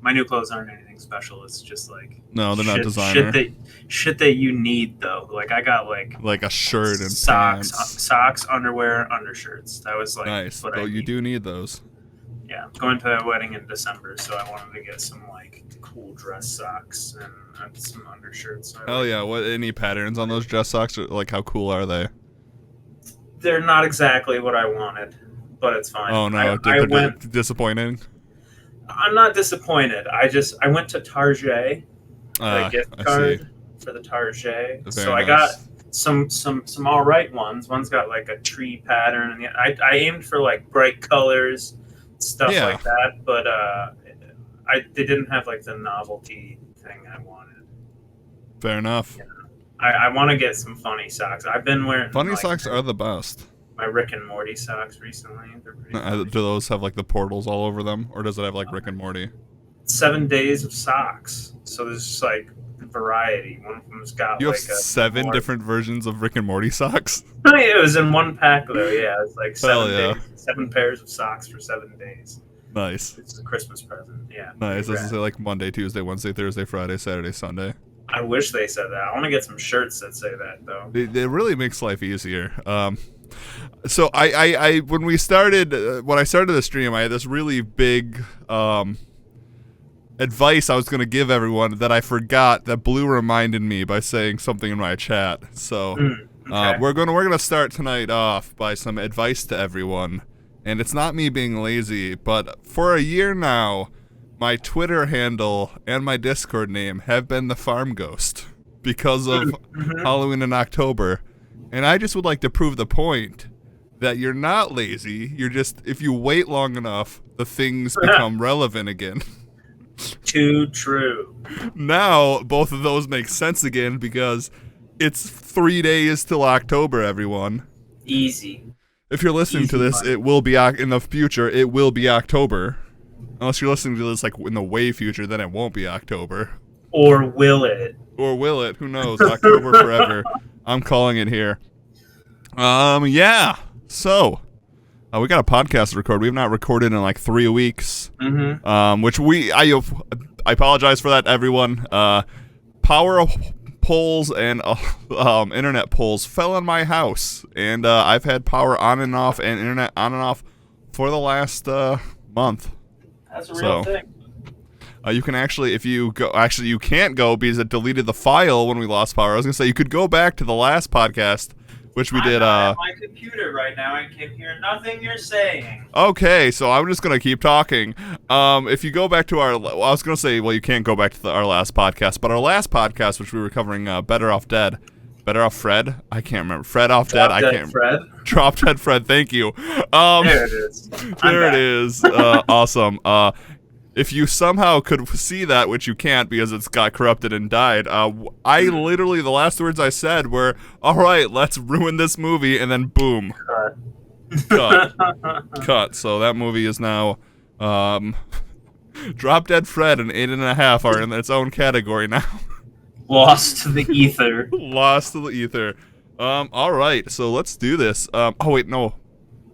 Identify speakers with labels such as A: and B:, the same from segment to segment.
A: my new clothes aren't anything special. It's just like
B: no, they're not designer.
A: Shit that you need though. Like I got like
B: a shirt and
A: socks, underwear, undershirts. That was like
B: nice.
A: what
B: you do need those.
A: Yeah, I'm going to that wedding in December, so I wanted to get some like cool dress socks and some undershirts.
B: Hell yeah! What any patterns on those dress socks? Like how cool are they?
A: They're not exactly what I wanted, but it's fine.
B: Oh no, they're disappointing.
A: I'm not disappointed. I went to Target, a gift card for the Target. So I got some all right ones. One's got like a tree pattern, and I aimed for like bright colors, stuff like that. But they didn't have like the novelty thing I wanted.
B: Fair enough.
A: Yeah. I want to get some funny socks. I've been wearing
B: funny socks are the best.
A: My Rick and Morty socks recently. They're pretty
B: do those have like the portals all over them, or does it have like Rick and Morty?
A: 7 days of socks, so there's just like variety. One of them's got
B: you have 7 different versions of Rick and Morty socks.
A: It was in one pack though. Yeah, it's like 7
B: days,
A: 7 pairs of socks for 7 days.
B: Nice.
A: It's a Christmas present. Yeah.
B: Nice. This is like Monday, Tuesday, Wednesday, Thursday, Friday, Saturday, Sunday.
A: I wish they said that. I want to get some shirts that say that though.
B: It really makes life easier. So I when I started the stream, I had this really big advice I was going to give everyone that I forgot, that Blue reminded me by saying something in my chat. So we're gonna start tonight off by some advice to everyone, and it's not me being lazy, but for a year now, my Twitter handle and my Discord name have been the Farm Ghost because of Halloween in October. And I just would like to prove the point that you're not lazy. You're just, if you wait long enough, the things become relevant again.
A: Too true.
B: Now, both of those make sense again because it's 3 days till October, everyone.
A: Easy.
B: If you're listening to this, it will be, in the future, it will be October. Unless you're listening to this like in the way future, then it won't be October.
A: Or will it?
B: Or will it? Who knows? October forever. I'm calling it here. Yeah. So, we got a podcast to record. We have not recorded in like 3 weeks. Which I apologize for that, everyone. Power poles and internet poles fell on my house, and I've had power on and off and internet on and off for the last month.
A: That's a real thing.
B: You can actually, if you go, actually you can't go because it deleted the file when we lost power. I was gonna say you could go back to the last podcast, which we did.
A: I'm on my computer right now. I can hear nothing you're saying.
B: Okay, so I'm just gonna keep talking. If you go back to I was gonna say, well, you can't go back to our last podcast, but our last podcast, which we were covering, Better Off Dead. Better Off Fred? I can't remember. Fred Off Dead? I can't
A: Fred?
B: Drop Dead Fred, thank you.
A: There it is.
B: There it is. Awesome. If you somehow could see that, which you can't because it's got corrupted and died, I literally, the last words I said were, alright, let's ruin this movie, and then boom. Cut. So that movie is now, Drop Dead Fred and 8.5 are in its own category now.
A: Lost to the ether.
B: Lost to the ether. Alright, so let's do this. Oh wait, no.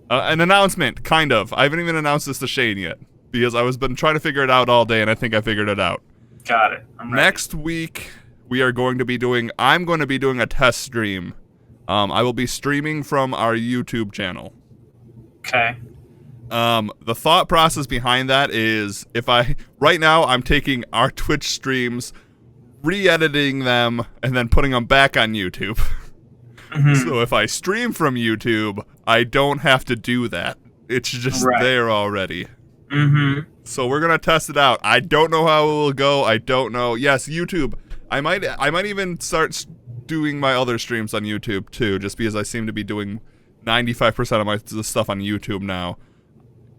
B: An announcement, kind of. I haven't even announced this to Shayne yet, because I was been trying to figure it out all day, and I think I figured it out.
A: Got it. I'm ready.
B: Next week, I'm going to be doing a test stream. I will be streaming from our YouTube channel.
A: Okay.
B: The thought process behind that is, right now I'm taking our Twitch streams, re-editing them, and then putting them back on YouTube. So if I stream from YouTube, I don't have to do that. It's just there already. So we're gonna test it out. I don't know how it will go. I don't know. Yes, YouTube. I might even start doing my other streams on YouTube too, just because I seem to be doing 95% of my stuff on YouTube now.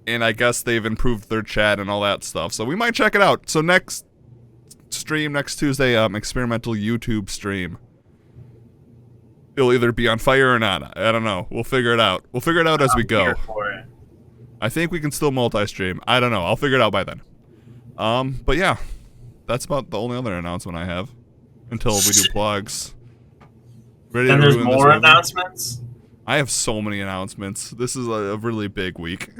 B: And I guess they've improved their chat and all that stuff. So we might check it out. So next stream, next Tuesday, experimental YouTube stream. It'll either be on fire or not. I don't know. We'll figure it out. We'll figure it out as we go. I think we can still multi-stream. I don't know. I'll figure it out by then. But yeah, that's about the only other announcement I have until we do plugs.
A: Ready then there's more announcements?
B: I have so many announcements. This is a really big week.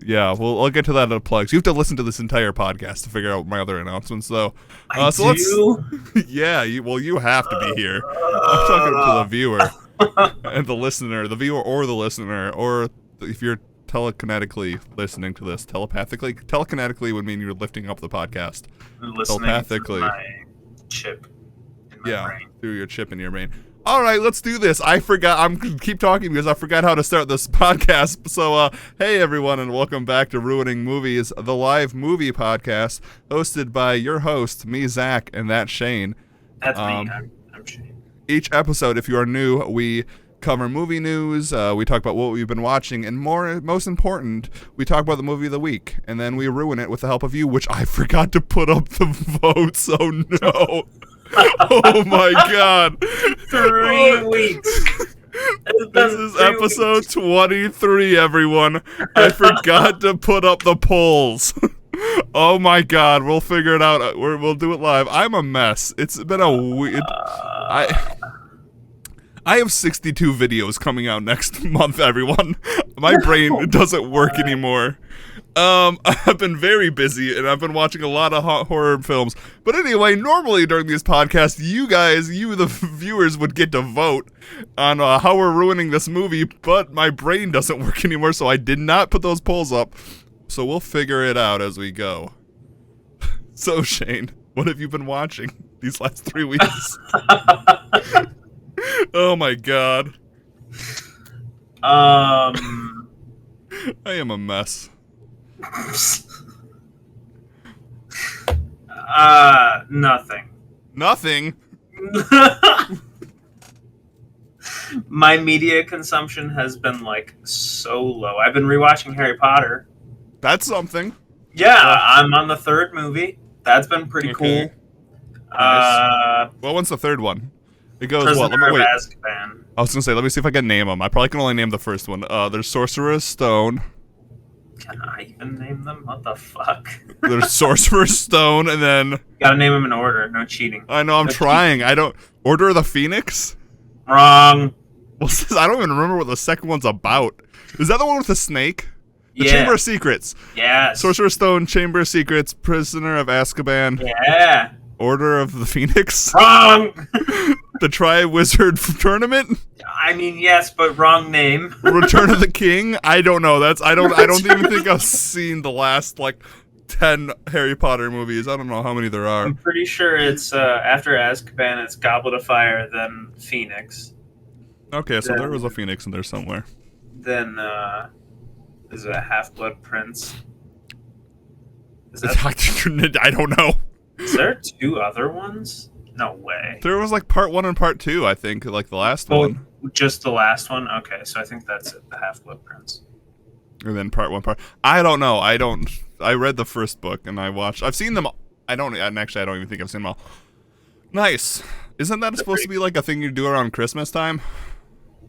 B: Yeah, well, I'll get to that in the plugs. You have to listen to this entire podcast to figure out my other announcements, though.
A: I
B: so
A: do?
B: Yeah, you have to be here. I'm talking to the viewer and the listener, the viewer or the listener, or if you're telekinetically listening to this, telepathically. Telekinetically would mean you're lifting up the podcast.
A: Listening
B: telepathically.
A: Through my chip in my brain.
B: Through your chip in your brain. All right, let's do this. I forgot. I'm keep talking because I forgot how to start this podcast. So, hey everyone, and welcome back to Ruining Movies, the live movie podcast, hosted by your host, me, Zach, and that's Shayne.
A: That's me. I'm Shayne.
B: Each episode, if you are new, we cover movie news. We talk about what we've been watching, and most important, we talk about the movie of the week, and then we ruin it with the help of you, which I forgot to put up the votes. Oh no. Oh my god.
A: 3 weeks.
B: This is episode 23, everyone. I forgot to put up the polls. Oh my god, we'll figure it out. We'll do it live. I'm a mess. It's been a weird... I have 62 videos coming out next month, everyone. My brain doesn't work anymore. I've been very busy, and I've been watching a lot of horror films. But anyway, normally during these podcasts, you the viewers, would get to vote on how we're ruining this movie, but my brain doesn't work anymore, so I did not put those polls up. So we'll figure it out as we go. So, Shayne, what have you been watching these last 3 weeks? Oh my god. I am a mess.
A: Nothing.
B: Nothing?
A: My media consumption has been like so low. I've been rewatching Harry Potter.
B: That's something.
A: Yeah, I'm on the 3rd movie. That's been pretty cool.
B: Nice. Well, when's the 3rd one? It goes
A: Prisoner
B: what? Wait.
A: of Azkaban.
B: I was gonna say, let me see if I can name them. I probably can only name the first one. There's Sorcerer's Stone.
A: Can I even name them? What the fuck?
B: There's Sorcerer's Stone, and then...
A: You gotta name them in order. No cheating.
B: I know, I'm trying. I don't... Order of the Phoenix?
A: Wrong.
B: Well, I don't even remember what the second one's about. Is that the one with the snake? The Chamber of Secrets.
A: Yes.
B: Sorcerer's Stone, Chamber of Secrets, Prisoner of Azkaban.
A: Yeah.
B: Order of the Phoenix?
A: Wrong!
B: The Tri-Wizard Tournament?
A: I mean, yes, but wrong name.
B: Return of the King? I don't know. I don't even think I've seen the last, 10 Harry Potter movies. I don't know how many there are.
A: I'm pretty sure it's, after Azkaban, it's Goblet of Fire, then Phoenix.
B: Okay, so there was a Phoenix in there somewhere.
A: Then, is it Half-Blood Prince?
B: I don't know.
A: Is there 2 other ones? No way.
B: There was part 1 and part 2, I think, the last one.
A: Just the last one? Okay, so I think that's it, the Half-Blood Prince.
B: And then part 1, I don't know. I read the first book and I've seen them. I don't even think I've seen them all. Nice. Isn't that supposed to be a thing you do around Christmas time?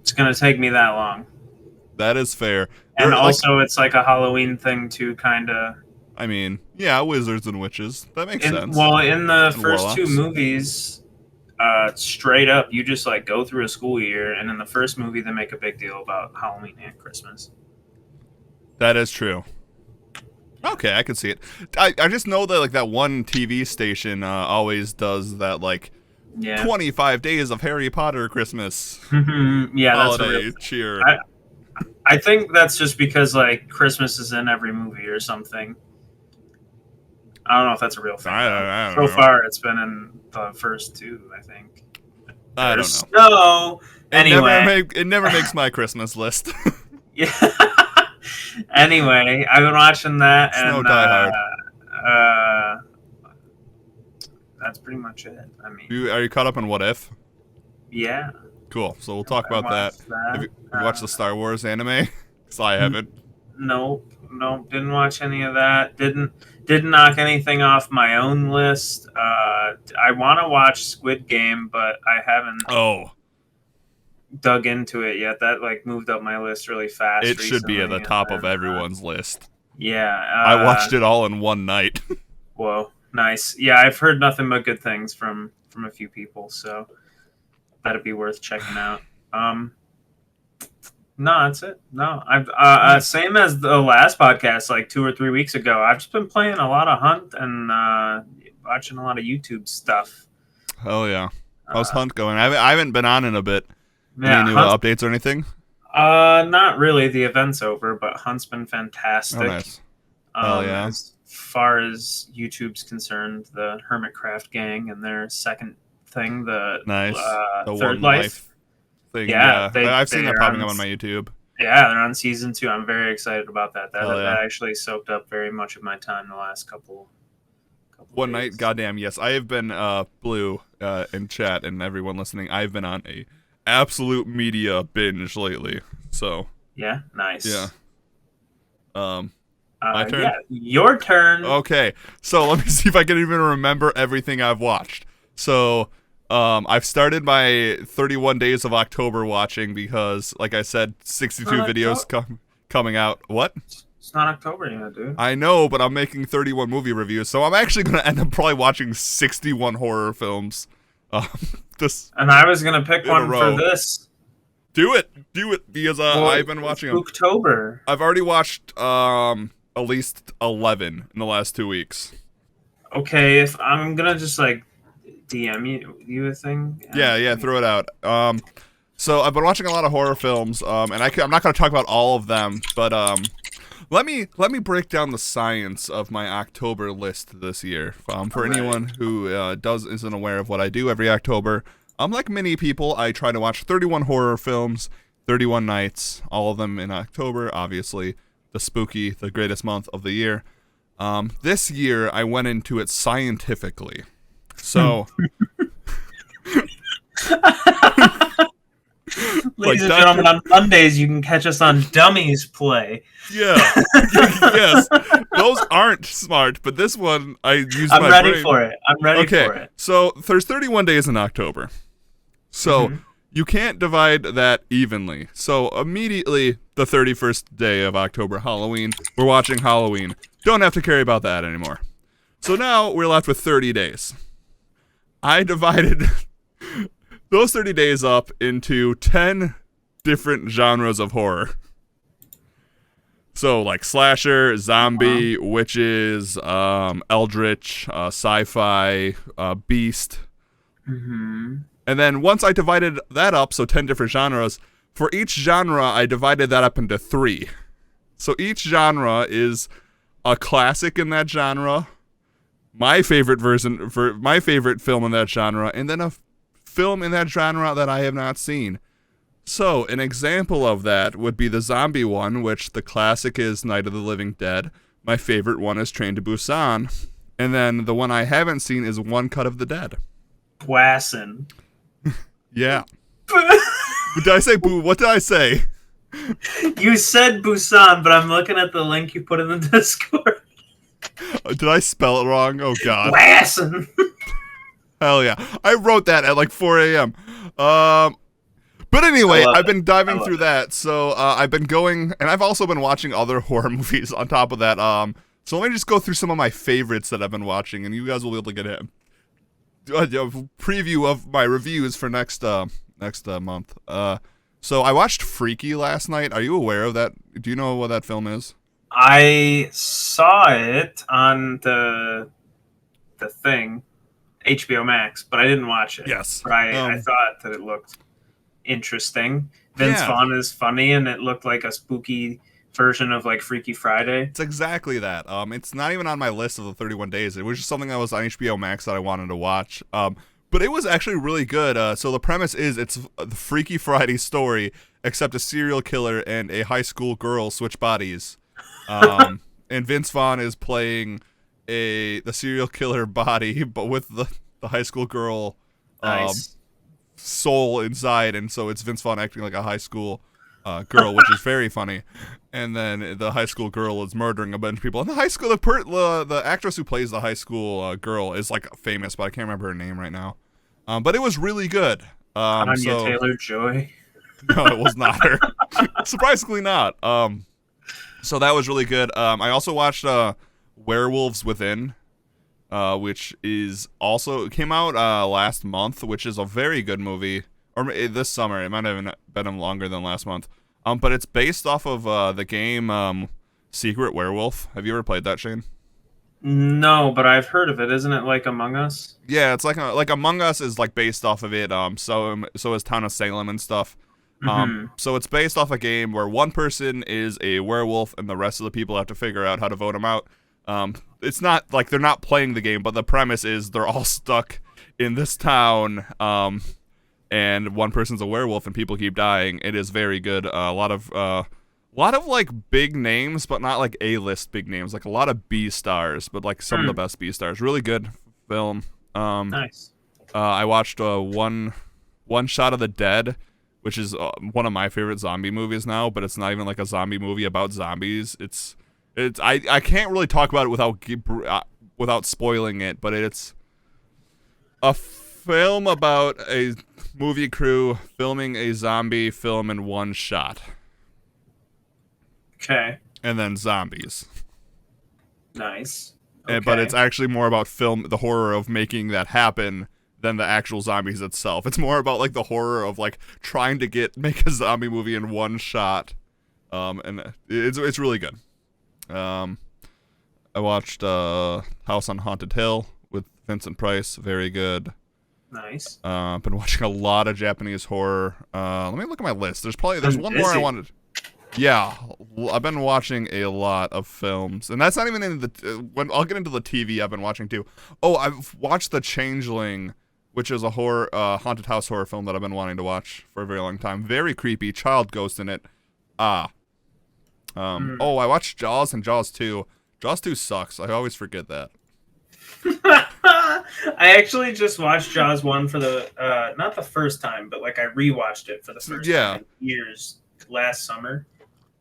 A: It's gonna take me that long.
B: That is fair.
A: And also it's a Halloween thing too, kinda.
B: I mean, yeah, wizards and witches. That makes sense.
A: Well, in the first 2 movies, straight up, you just go through a school year, and in the first movie, they make a big deal about Halloween and Christmas.
B: That is true. Okay, I can see it. I just know that that one TV station always does that 25 days of Harry Potter Christmas.
A: Yeah,
B: holiday cheer.
A: I think that's just because Christmas is in every movie or something. I don't know if that's a real thing.
B: I don't know.
A: So far, it's been in the first 2, I think.
B: I don't know.
A: No. Anyway,
B: it never makes my Christmas list.
A: Yeah. Anyway, I've been watching that, and
B: Die Hard.
A: That's pretty much it. I mean,
B: are you caught up on What If?
A: Yeah.
B: Cool. So we'll talk about that. Have you watched the Star Wars anime? Because I haven't.
A: Nope. Didn't watch any of that. Didn't knock anything off my own list. I want to watch Squid Game, but I haven't dug into it yet. That moved up my list really fast.
B: It should be at the top of everyone's list.
A: Yeah.
B: I watched it all in one night.
A: Whoa, nice. Yeah, I've heard nothing but good things from a few people, so that'd be worth checking out. No, that's it. No, I've same as the last podcast, like 2 or 3 weeks ago. I've just been playing a lot of Hunt and watching a lot of YouTube stuff.
B: Oh yeah, how's Hunt going? I haven't been on in a bit.
A: Yeah,
B: any new updates or anything?
A: Not really. The event's over, but Hunt's been fantastic.
B: Oh, nice. Hell yeah.
A: As far as YouTube's concerned, the Hermitcraft gang and their second thing, the Third Life
B: thing. Yeah, I've seen that popping up on my YouTube.
A: Yeah, they're on season 2. I'm very excited about that. That actually soaked up very much of my time the last couple
B: One
A: days.
B: night, goddamn, yes. I have been, Blue, in chat, and everyone listening, I've been on a absolute media binge lately. So.
A: Yeah, nice.
B: Yeah. My turn?
A: Yeah, your turn.
B: Okay, so let me see if I can even remember everything I've watched. So, I've started my 31 Days of October watching because, like I said, 62 videos coming out. What?
A: It's not October yet, dude.
B: I know, but I'm making 31 movie reviews, so I'm actually going to end up probably watching 61 horror films.
A: And I was going to pick one for this.
B: Do it, because I've been watching them.
A: October.
B: I've already watched at least 11 in the last 2 weeks.
A: Okay, if I'm going to just like DM you a thing.
B: Yeah, throw it out. So I've been watching a lot of horror films, and I'm not going to talk about all of them, but let me break down the science of my October list this year. For anyone who isn't aware of what I do every October, like many people, I try to watch 31 horror films, 31 nights, all of them in October, obviously. The greatest month of the year. This year, I went into it scientifically. So,
A: ladies and gentlemen, on Mondays you can catch us on Dummies Play.
B: Yeah, yes, those aren't smart, but this one I use my brain.
A: I'm ready for it.
B: Okay, so there's 31 days in October. So you can't divide that evenly. So immediately the 31st day of October, Halloween, we're watching Halloween. Don't have to care about that anymore. So now we're left with 30 days. I divided those 30 days up into 10 different genres of horror. So like slasher, zombie, witches, eldritch, sci-fi, beast. And then once I divided that up, so 10 different genres, for each genre I divided that up into 3. So each genre is a classic in that genre, my favorite film in that genre, and then a film in that genre that I have not seen. So an example of that would be the zombie one, which the classic is Night of the Living Dead. My favorite one is Train to Busan. And then the one I haven't seen is One Cut of the Dead.
A: Bwassin.
B: Yeah. Did I say boo? What did I say?
A: You said Busan, but I'm looking at the link you put in the Discord.
B: Did I spell it wrong? Oh, God.
A: Bwassin.
B: Hell yeah. I wrote that at like 4 a.m. But anyway, I've been diving through that. So I've been going, and I've also been watching other horror movies on top of that. So let me just go through some of my favorites that I've been watching, and you guys will be able to get a preview of my reviews for next month. So I watched Freaky last night. Are you aware of that? Do you know what that film is?
A: I saw it on the thing, HBO Max, but I didn't watch it.
B: Yes.
A: I thought that it looked interesting. Vince Vaughn is funny, and it looked like a spooky version of like Freaky Friday.
B: It's exactly that. It's not even on my list of the 31 days. It was just something that was on HBO Max that I wanted to watch. But it was actually really good. So the premise is it's the Freaky Friday story, except a serial killer and a high school girl switch bodies. And Vince Vaughn is playing the serial killer body, but with the high school girl soul inside. And so it's Vince Vaughn acting like a high school girl, which is very funny. And then the high school girl is murdering a bunch of people. And the high school, the actress who plays the high school girl is like famous, but I can't remember her name right now. But it was really good.
A: Anya Taylor-Joy.
B: No, it was not her. Surprisingly not. So that was really good. I also watched Werewolves Within, which it came out last month, which is a very good movie. Or this summer. It might have been longer than last month. But it's based off of the game Secret Werewolf. Have you ever played that, Shane?
A: No, but I've heard of it. Isn't it like Among Us?
B: Yeah, it's like Among Us is like based off of it. So is Town of Salem and stuff. So it's based off a game where one person is a werewolf and the rest of the people have to figure out how to vote him out. It's not like they're not playing the game, but the premise is they're all stuck in this town. And one person's a werewolf and people keep dying. It is very good. A lot of like big names, but not like A-list big names. Like a lot of B stars, but like some of the best B stars. Really good film.
A: Nice.
B: I watched One Shot of the Dead, which is one of my favorite zombie movies now. But it's not even like a zombie movie about zombies. I can't really talk about it without spoiling it. But it's a film about a movie crew filming a zombie film in one shot.
A: Okay.
B: And then zombies.
A: Nice. Okay.
B: But it's actually more about the horror of making that happen than the actual zombies itself. It's more about like the horror of like trying to make a zombie movie in one shot. And it's really good. I watched House on Haunted Hill with Vincent Price. Very good.
A: Nice.
B: I've been watching a lot of Japanese horror. Let me look at my list. There's one more I wanted. Yeah, I've been watching a lot of films, and that's not even in when I'll get into the TV I've been watching too. Oh, I've watched The Changeling, which is a horror, haunted house horror film that I've been wanting to watch for a very long time. Very creepy, child ghost in it. Oh, I watched Jaws and Jaws 2. Jaws 2 sucks. I always forget that.
A: I actually just watched Jaws 1 for the not the first time, but like I rewatched it for the first time in years last summer.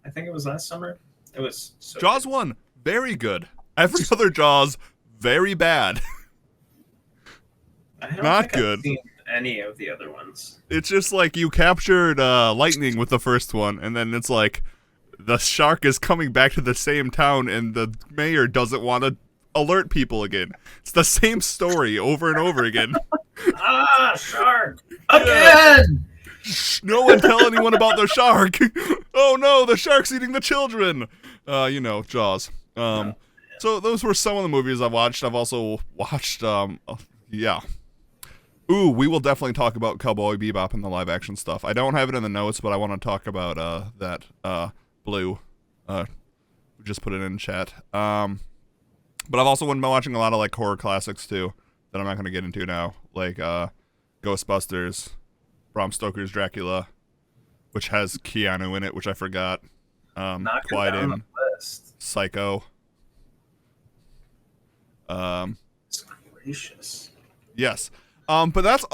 A: I think it was last summer. It was so
B: Jaws
A: good.
B: 1, very good. Every other Jaws, very bad.
A: I don't
B: Not
A: think
B: good.
A: I've seen any of the other ones.
B: It's just like you captured lightning with the first one, and then it's like the shark is coming back to the same town, and the mayor doesn't want to alert people again. It's the same story over and over again.
A: Shark again.
B: No one tell anyone about the shark. Oh no, the shark's eating the children. Jaws. So those were some of the movies I've watched. I've also watched Ooh, we will definitely talk about Cowboy Bebop and the live action stuff. I don't have it in the notes, but I want to talk about that Blue. We just put it in chat. But I've also been watching a lot of like horror classics too that I'm not going to get into now, like Ghostbusters, Bram Stoker's Dracula, which has Keanu in it, which I forgot.
A: Quiet in
B: Psycho.
A: Gracious.
B: Yes. But that's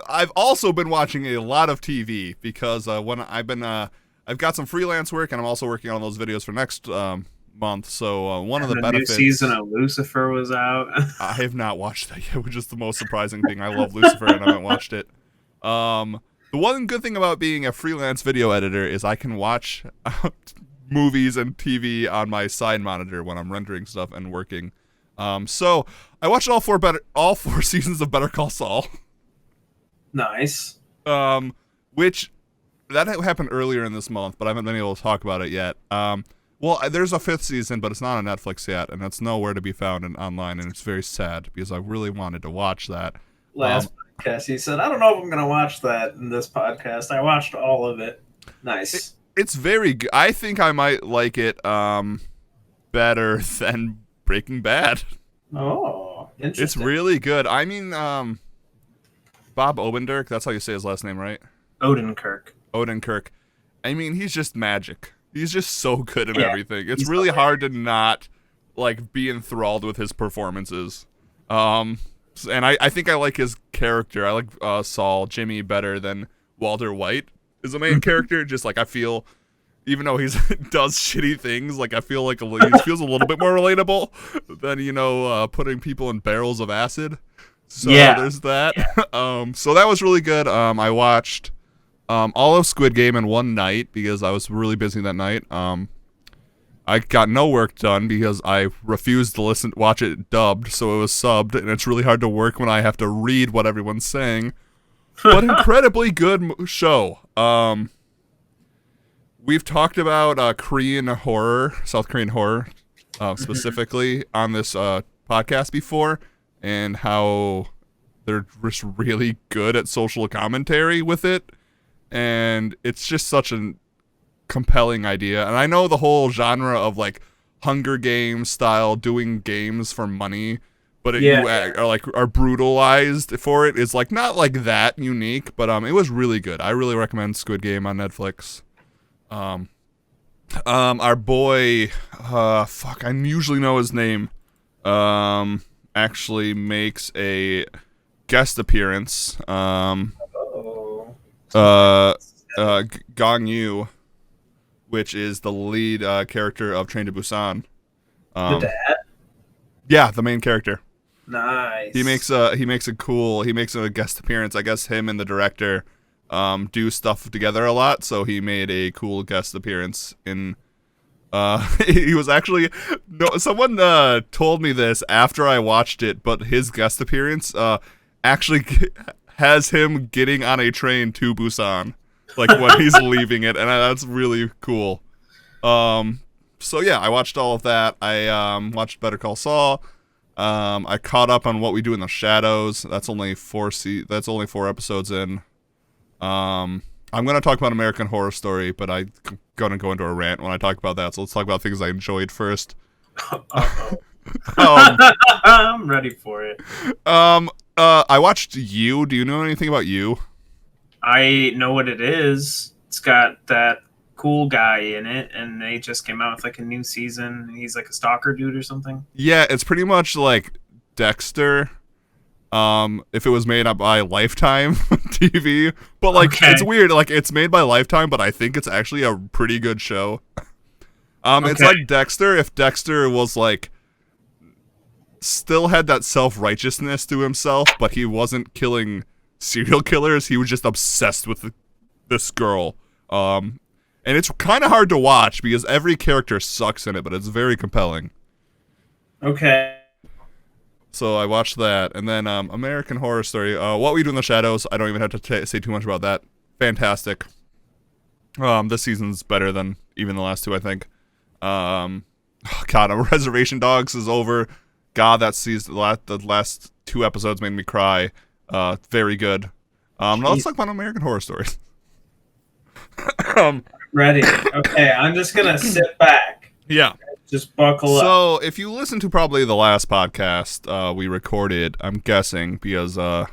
B: I've also been watching a lot of TV because when I've got some freelance work and I'm also working on those videos for next month. So one of the benefits.
A: New season of Lucifer was out.
B: I have not watched that yet, which is the most surprising thing. I love Lucifer and I haven't watched it. The one good thing about being a freelance video editor is I can watch movies and TV on my side monitor when I'm rendering stuff and working. So I watched all four seasons of Better Call Saul.
A: Nice.
B: Which that happened earlier in this month, but I haven't been able to talk about it yet. Well, there's a 5th season, but it's not on Netflix yet, and it's nowhere to be found online, and it's very sad because I really wanted to watch that.
A: Last podcast, he said, I don't know if I'm going to watch that in this podcast. I watched all of it. Nice.
B: It's very good. I think I might like it better than Breaking Bad.
A: Oh, interesting.
B: It's really good. I mean, Bob Odenkirk, that's how you say his last name, right? Odenkirk. I mean, he's just magic. He's just so good at everything. It's really hard to not like be enthralled with his performances. And I think I like his character. I like Saul Jimmy better than Walter White is the main character. Just like I feel, even though he's does shitty things, like I feel like he feels a little bit more relatable than putting people in barrels of acid. So there's that. Yeah. So that was really good. I watched all of Squid Game in one night because I was really busy that night. I got no work done because I refused to watch it dubbed, so it was subbed, and it's really hard to work when I have to read what everyone's saying. But incredibly good show. we've talked about Korean horror, South Korean horror, specifically on this podcast before, and how they're just really good at social commentary with it, and it's just such a compelling idea. And I know the whole genre of like Hunger Games style doing games for money, but you are brutalized for it is like not like that unique, but it was really good. I really recommend Squid Game on Netflix. Our boy, I usually know his name, actually makes a guest appearance. Gong Yu, which is the lead character of Train to Busan.
A: The dad?
B: Yeah, the main character.
A: Nice.
B: He makes a guest appearance. I guess him and the director do stuff together a lot, so he made a cool guest appearance in he was actually someone told me this after I watched it, but his guest appearance actually has him getting on a train to Busan, like when he's leaving it, and that's really cool. So yeah, I watched all of that. I watched Better Call Saul. I caught up on What We Do in the Shadows. That's only 4 episodes in. I'm going to talk about American Horror Story, but I'm going to go into a rant when I talk about that. So let's talk about things I enjoyed first.
A: I'm ready for it.
B: I watched You. Do you know anything about You?
A: I know what it is. It's got that cool guy in it, and they just came out with like a new season. He's like a stalker dude or something.
B: Yeah, it's pretty much like Dexter. If it was made up by Lifetime TV, but like It's weird. Like it's made by Lifetime, but I think it's actually a pretty good show. It's like Dexter if Dexter was like still had that self-righteousness to himself, but he wasn't killing serial killers. He was just obsessed with this girl. And it's kind of hard to watch because every character sucks in it, but it's very compelling.
A: Okay.
B: So I watched that, and then American Horror Story. What We Do in the Shadows. I don't even have to say too much about that. Fantastic. This season's better than even the last two, I think. God, Reservation Dogs is over. God, that season, the last 2 episodes made me cry. Very good. Now let's talk about American Horror Story.
A: Ready. Okay, I'm just gonna sit back.
B: Yeah.
A: Just buckle up.
B: So, if you listen to probably the last podcast we recorded, I'm guessing, because, or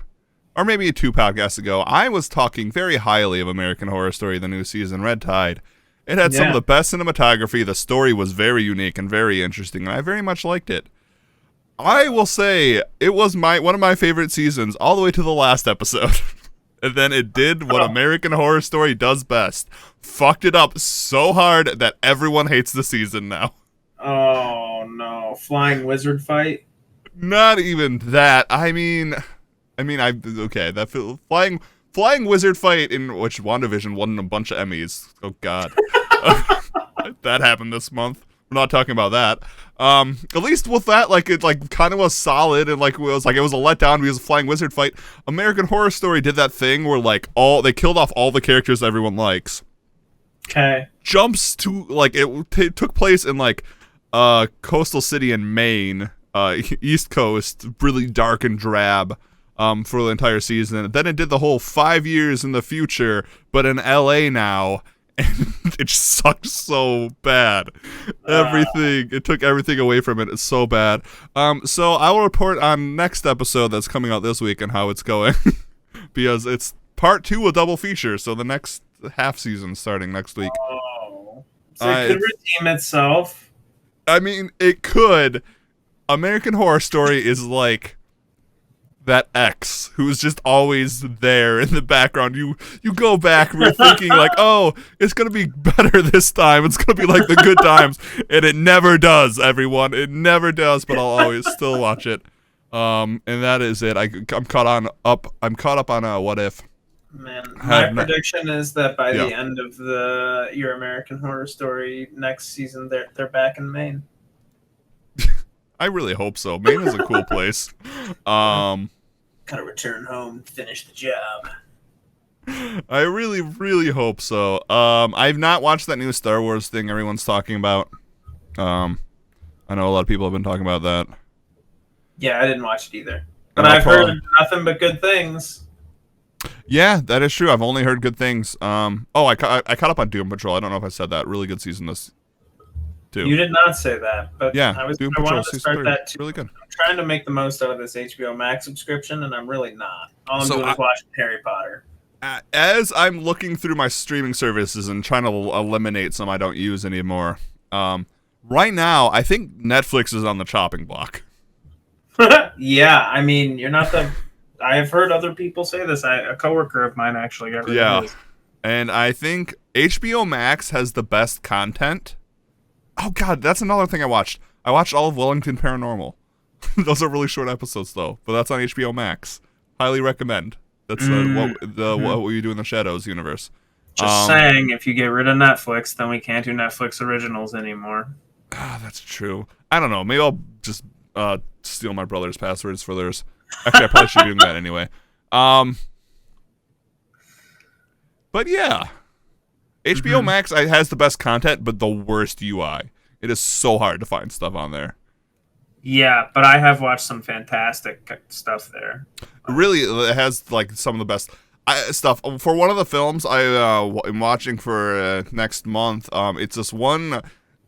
B: maybe 2 podcasts ago, I was talking very highly of American Horror Story, the new season, Red Tide. It had some of the best cinematography, the story was very unique and very interesting, and I very much liked it. I will say, it was one of my favorite seasons, all the way to the last episode. And then it did what American Horror Story does best. Fucked it up so hard that everyone hates the season now.
A: Oh no! Flying wizard fight?
B: Not even that. That flying wizard fight in which WandaVision won a bunch of Emmys. Oh God, that happened this month. We're not talking about that. At least with that, it kind of was solid, and it was a letdown because of Flying Wizard fight. American Horror Story did that thing where they killed off all the characters everyone likes.
A: Okay.
B: Jumps to it took place in coastal city in Maine, East Coast, really dark and drab, for the entire season. And then it did the whole 5 years in the future, but in LA now, and it sucked so bad. It took everything away from it. It's so bad. So I will report on next episode that's coming out this week and how it's going, because it's part 2 a double feature. So the next half season starting next week.
A: Oh, so it could redeem itself.
B: I mean, it could. American Horror Story is like that ex who's just always there in the background. You go back thinking oh, it's gonna be better this time. It's gonna be like the good times, and it never does. Everyone, it never does. But I'll always still watch it. And that is it. I'm caught up on What If.
A: Man, my prediction is that by the end of Your American Horror Story next season, they're back in Maine.
B: I really hope so. Maine is a cool place.
A: Gotta return home, finish the job.
B: I really, really hope so. I've not watched that new Star Wars thing everyone's talking about. I know a lot of people have been talking about that.
A: Yeah, I didn't watch it either. But I've heard nothing but good things.
B: Yeah, that is true. I've only heard good things. I caught up on Doom Patrol. I don't know if I said that. Really good season this too.
A: You did not say that, but
B: yeah,
A: I wanted to start that too.
B: Really good.
A: I'm trying to make the most out of this HBO Max subscription, and I'm really not. All I'm doing is watching Harry Potter.
B: As I'm looking through my streaming services and trying to eliminate some I don't use anymore, right now I think Netflix is on the chopping block.
A: Yeah, I mean, you're not the... I have heard other people say this. A coworker of mine actually got rid of his.
B: And I think HBO Max has the best content. Oh, God, that's another thing I watched. I watched all of Wellington Paranormal. Those are really short episodes, though. But that's on HBO Max. Highly recommend. That's What We Do in the Shadows universe.
A: Just saying, if you get rid of Netflix, then we can't do Netflix originals anymore.
B: That's true. I don't know. Maybe I'll just steal my brother's passwords for theirs. Actually, I probably should be doing that anyway. But yeah. HBO Max has the best content, but the worst UI. It is so hard to find stuff on there.
A: Yeah, but I have watched some fantastic stuff there.
B: Really, it has like some of the best stuff. For one of the films I'm watching for next month, it's this one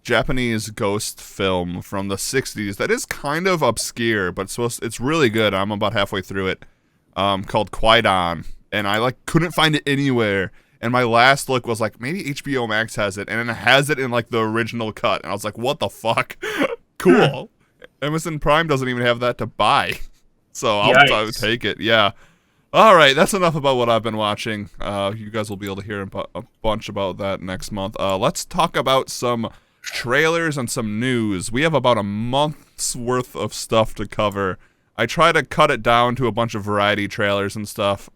B: Japanese ghost film from the 60s that is kind of obscure, but it's really good. I'm about halfway through it, called Kwaidan, and I couldn't find it anywhere. And my last look was like, maybe HBO Max has it, and it has it in like the original cut. And I was like, what the fuck? Cool. Amazon Prime doesn't even have that to buy. So I'll take it. Yeah. All right, that's enough about what I've been watching. You guys will be able to hear a bunch about that next month. Let's talk about some trailers and some news. We have about a month's worth of stuff to cover. I try to cut it down to a bunch of variety trailers and stuff.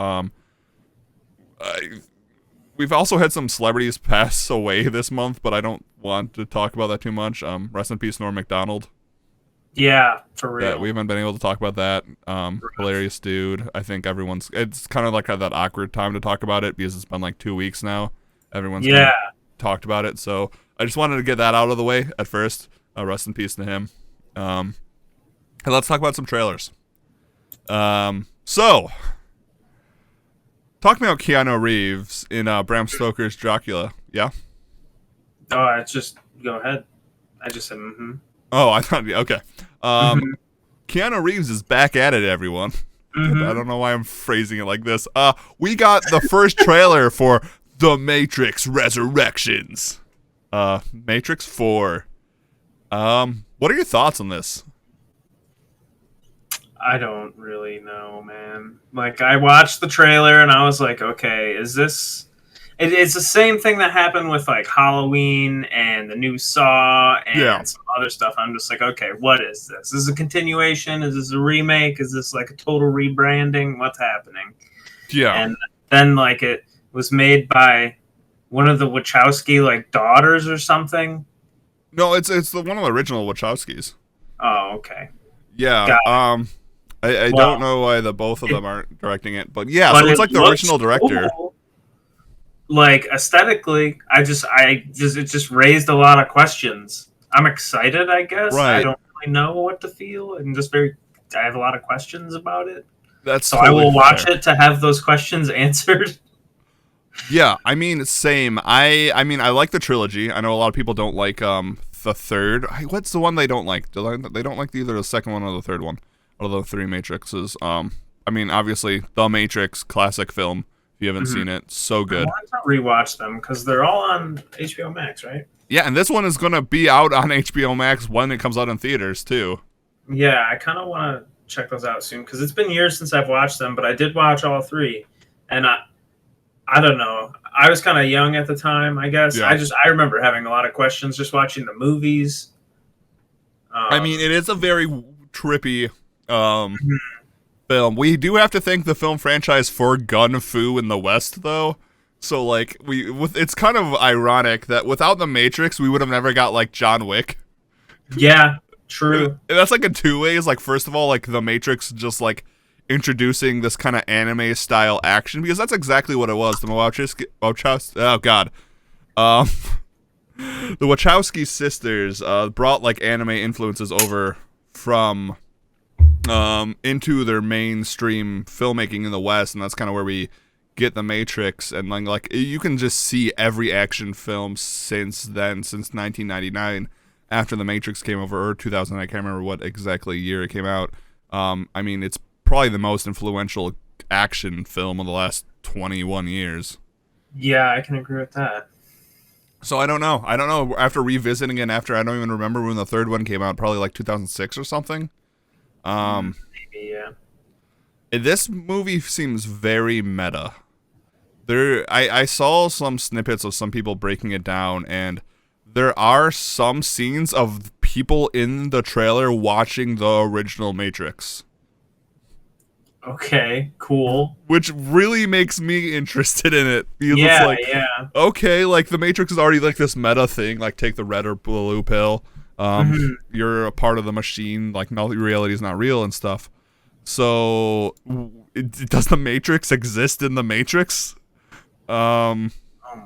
B: We've also had some celebrities pass away this month, but I don't want to talk about that too much. Rest in peace, Norm Macdonald.
A: Yeah, for real.
B: Yeah, we haven't been able to talk about that. Hilarious dude. I think it's kind of like that awkward time to talk about it because it's been like 2 weeks now. Everyone's talked about it, so I just wanted to get that out of the way at first. Rest in peace to him. And let's talk about some trailers. So, talk about Keanu Reeves in Bram Stoker's Dracula. Yeah?
A: Oh, it's just... Go ahead. I just said,
B: Oh, I thought... Okay. Keanu Reeves is back at it, everyone. I don't know why I'm phrasing it like this. We got the first trailer for The Matrix Resurrections. Matrix 4. What are your thoughts on this?
A: I don't really know, man. Like, I watched the trailer and I was like, okay, is this... It's the same thing that happened with, like, Halloween and the new Saw and some other stuff. I'm just like, okay, what is this? Is this a continuation? Is this a remake? Is this, like, a total rebranding? What's happening? Yeah. And then, like, it was made by one of the Wachowski, like, daughters or something.
B: No, it's one of the original Wachowskis.
A: Oh, okay.
B: Yeah. I don't know why the both of them aren't directing it, but yeah, so it's like the original director.
A: Cool. Like, aesthetically, it just raised a lot of questions. I'm excited, I guess. Right. I don't really know what to feel. I have a lot of questions about it. So totally I will watch it to have those questions answered.
B: Yeah, I mean, same. I like the trilogy. I know a lot of people don't like the third. What's the one they don't like? They don't like either the second one or the third one out of the three Matrixes. I mean, obviously, The Matrix, classic film. If you haven't seen it, so good.
A: I want to rewatch them because they're all on HBO Max, right?
B: Yeah, and this one is going to be out on HBO Max when it comes out in theaters, too.
A: Yeah, I kind of want to check those out soon because it's been years since I've watched them, but I did watch all three. And I don't know. I was kind of young at the time, I guess. Yeah. I remember having a lot of questions just watching the movies.
B: I mean, it is a very trippy film. We do have to thank the film franchise for gun fu in the West, though. So, like, it's kind of ironic that without the Matrix, we would have never got, like, John Wick.
A: Yeah, true.
B: And that's, like, in two ways. Like, first of all, like, the Matrix just, like, introducing this kind of anime style action, because that's exactly what it was. The the Wachowski sisters brought like anime influences over from into their mainstream filmmaking in the West, and that's kind of where we get The Matrix. And like you can just see every action film since 1999, after The Matrix came over, or 2000, I can't remember what exactly year it came out. I mean, it's probably the most influential action film of the last 21 years.
A: Yeah, I can agree with that.
B: So I don't know. After revisiting it, I don't even remember when the third one came out, probably like 2006 or something.
A: Maybe, yeah.
B: This movie seems very meta. I saw some snippets of some people breaking it down, and there are some scenes of people in the trailer watching the original Matrix.
A: Okay, cool.
B: Which really makes me interested in it. Because it's like, okay, like the Matrix is already like this meta thing, like take the red or blue pill. You're a part of the machine, like no, reality is not real and stuff. So, does the Matrix exist in the Matrix?
A: Oh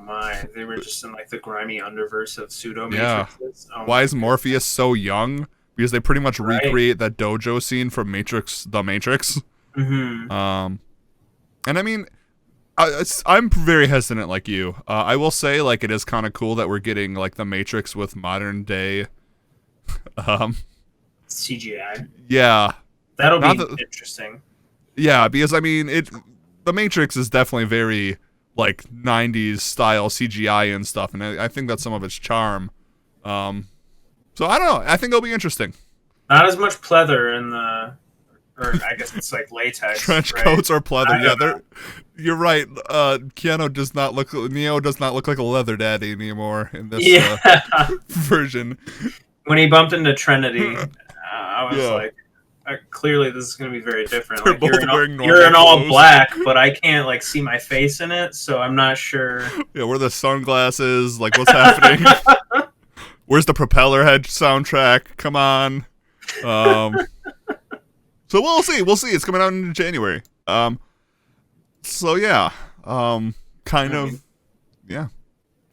A: my, they were just in like the grimy underverse of pseudo-Matrixes.
B: Yeah. Why is Morpheus so young? Because they pretty much recreate that dojo scene from The Matrix. And I mean, I'm very hesitant like you. I will say, like, it is kind of cool that we're getting like The Matrix with modern day
A: CGI.
B: Yeah.
A: That'll be interesting.
B: Yeah, because I mean, The Matrix is definitely very like 90s style CGI and stuff, and I think that's some of its charm. So I don't know. I think it'll be interesting.
A: Not as much pleather in the, or I guess it's like latex.
B: Trench coats or pleather. Yeah, you're right. Neo does not look like a leather daddy anymore in this version. When
A: he bumped into Trinity, I was like, clearly this is going to be very different. Like, you're in all black, but I can't like see my face in it, so I'm not sure.
B: Yeah, where are the sunglasses? Like, what's happening? Where's the propeller head soundtrack? Come on. So we'll see. It's coming out in January. So yeah. Yeah.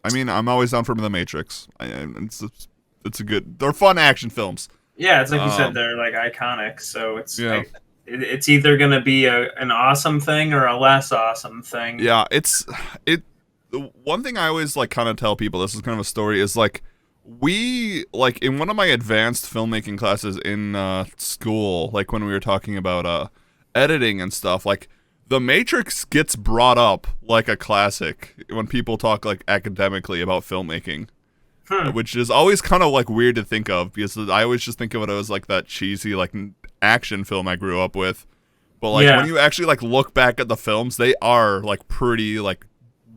B: I mean, I'm always down for The Matrix. It's a good. They're fun action films.
A: Yeah, it's like you said, they're like iconic. So it's like, it's either gonna be an awesome thing or a less awesome thing.
B: Yeah, the one thing I always like kind of tell people, this is kind of a story, is like we like in one of my advanced filmmaking classes in school, like when we were talking about editing and stuff, like The Matrix gets brought up like a classic when people talk like academically about filmmaking. Which is always kind of like weird to think of, because I always just think of it as like that cheesy like action film I grew up with. But like when you actually like look back at the films, they are like pretty like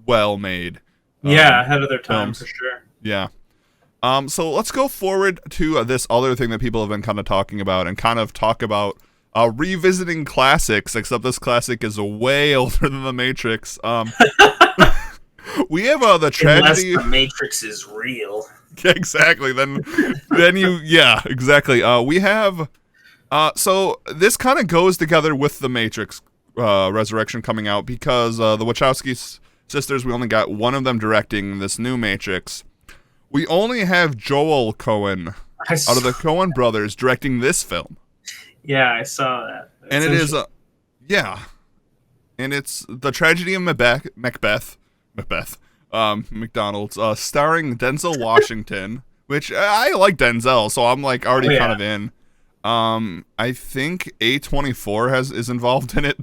B: well made.
A: Ahead of their time for sure.
B: Yeah. So let's go forward to this other thing that people have been kind of talking about, and kind of talk about revisiting classics, except this classic is way older than The Matrix. We have the tragedy.
A: Unless The Matrix is real.
B: Exactly. Then exactly. We have. So this kind of goes together with The Matrix Resurrection coming out, because the Wachowski sisters, we only got one of them directing this new Matrix. We only have Joel Coen out of the Coen brothers directing this film.
A: Yeah, I saw that.
B: And it is and it's The Tragedy of Macbeth, McDonald's, starring Denzel Washington, which I like Denzel, so I'm like already kind of in. I think A24 is involved in it.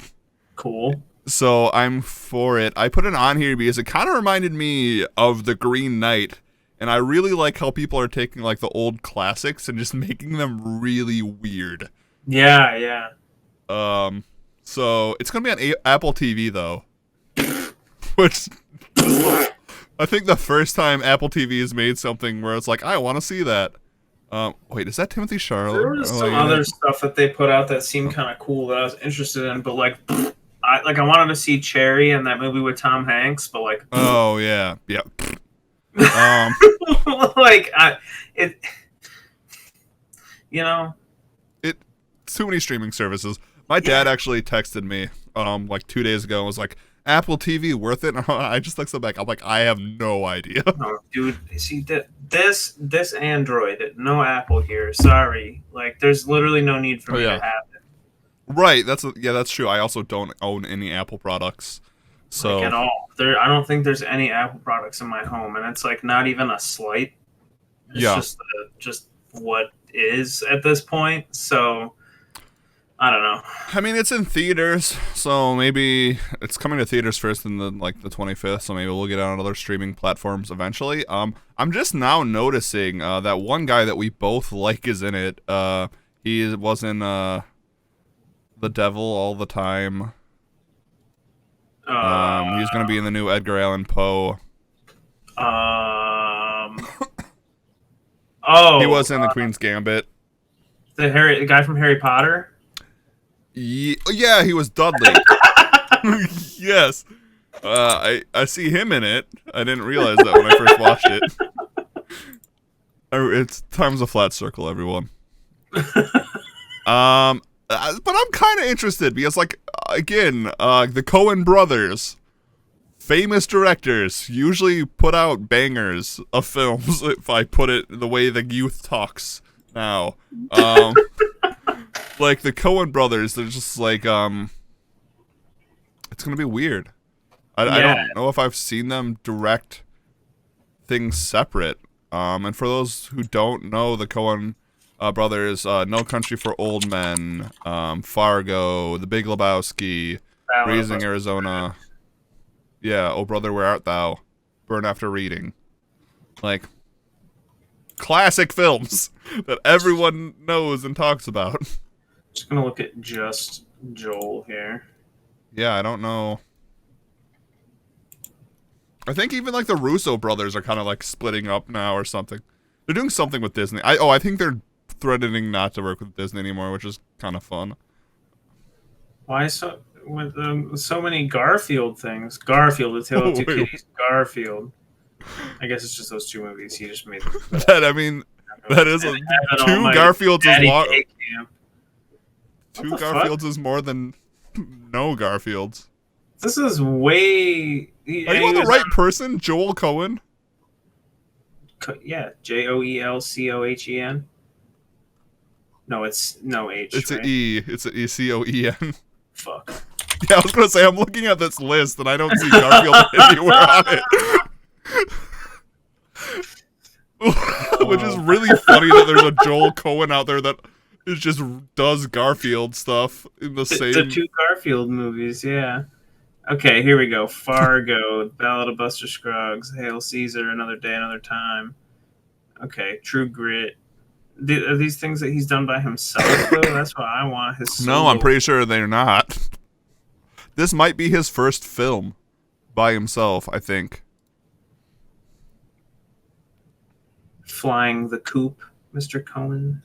A: Cool.
B: So I'm for it. I put it on here because it kind of reminded me of The Green Knight, and I really like how people are taking like the old classics and just making them really weird.
A: Yeah.
B: So it's gonna be on Apple TV though, which I think the first time Apple TV has made something where it's like, I want to see that. Wait, is that Timothy Chalamet?
A: There was some other stuff that they put out that seemed kind of cool that I was interested in, but like, I wanted to see Cherry and that movie with Tom Hanks, but like,
B: oh yeah.
A: like too
B: many streaming services. My dad actually texted me like 2 days ago and was like, Apple TV worth it? And I just looked back. I'm like, I have no idea.
A: Oh, dude, see this Android, no Apple here. Sorry, like there's literally no need for me to have it.
B: Right, that's true. I also don't own any Apple products, so
A: like, at all. I don't think there's any Apple products in my home, and it's like not even a slight. It's just what is at this point. So I don't know.
B: I mean, it's in theaters, so maybe it's coming to theaters first in the 25th. So maybe we'll get it on other streaming platforms eventually. I'm just now noticing that one guy that we both like is in it. He was in The Devil All the Time. He's gonna be in the new Edgar Allan Poe. He was in The Queen's Gambit.
A: The guy from Harry Potter.
B: Yeah, he was Dudley. Yes. I see him in it. I didn't realize that when I first watched it. It's time's a flat circle, everyone. But I'm kind of interested because, like, again, the Coen brothers, famous directors, usually put out bangers of films. If I put it the way the youth talks now. Like, the Coen brothers, they're just like, it's gonna be weird. I don't know if I've seen them direct things separate. And for those who don't know, the Coen brothers, No Country for Old Men, Fargo, The Big Lebowski, Raising Arizona. Yeah, Oh Brother, Where Art Thou? Burn After Reading. Like, classic films that everyone knows and talks about.
A: Just gonna look at just Joel here.
B: Yeah, I don't know. I think even like the Russo brothers are kind of like splitting up now or something. They're doing something with Disney. I think they're threatening not to work with Disney anymore, which is kind of fun.
A: Why so with so many Garfield things? Garfield, The Tale of Two Kitties, Garfield. I guess it's just those two movies. He just made
B: that. I mean, that is two Garfields is long. Two Garfields is more than no Garfields.
A: This is way.
B: Are you on the right person, Joel Coen?
A: Yeah, Joelcohen. No, it's no H.
B: It's
A: right?
B: an E. It's an E-C-O-E-N.
A: Fuck.
B: Yeah, I was gonna say I'm looking at this list and I don't see Garfield anywhere on it. Which is really funny that there's a Joel Coen out there that just does Garfield stuff in the same.
A: The two Garfield movies, yeah. Okay, here we go. Fargo, Ballad of Buster Scruggs, Hail Caesar, Another Day, Another Time. Okay, True Grit. Are these things that he's done by himself, though? That's what I want. His solo.
B: No, I'm pretty sure they're not. This might be his first film by himself, I think.
A: Flying the Coop, Mr. Coen.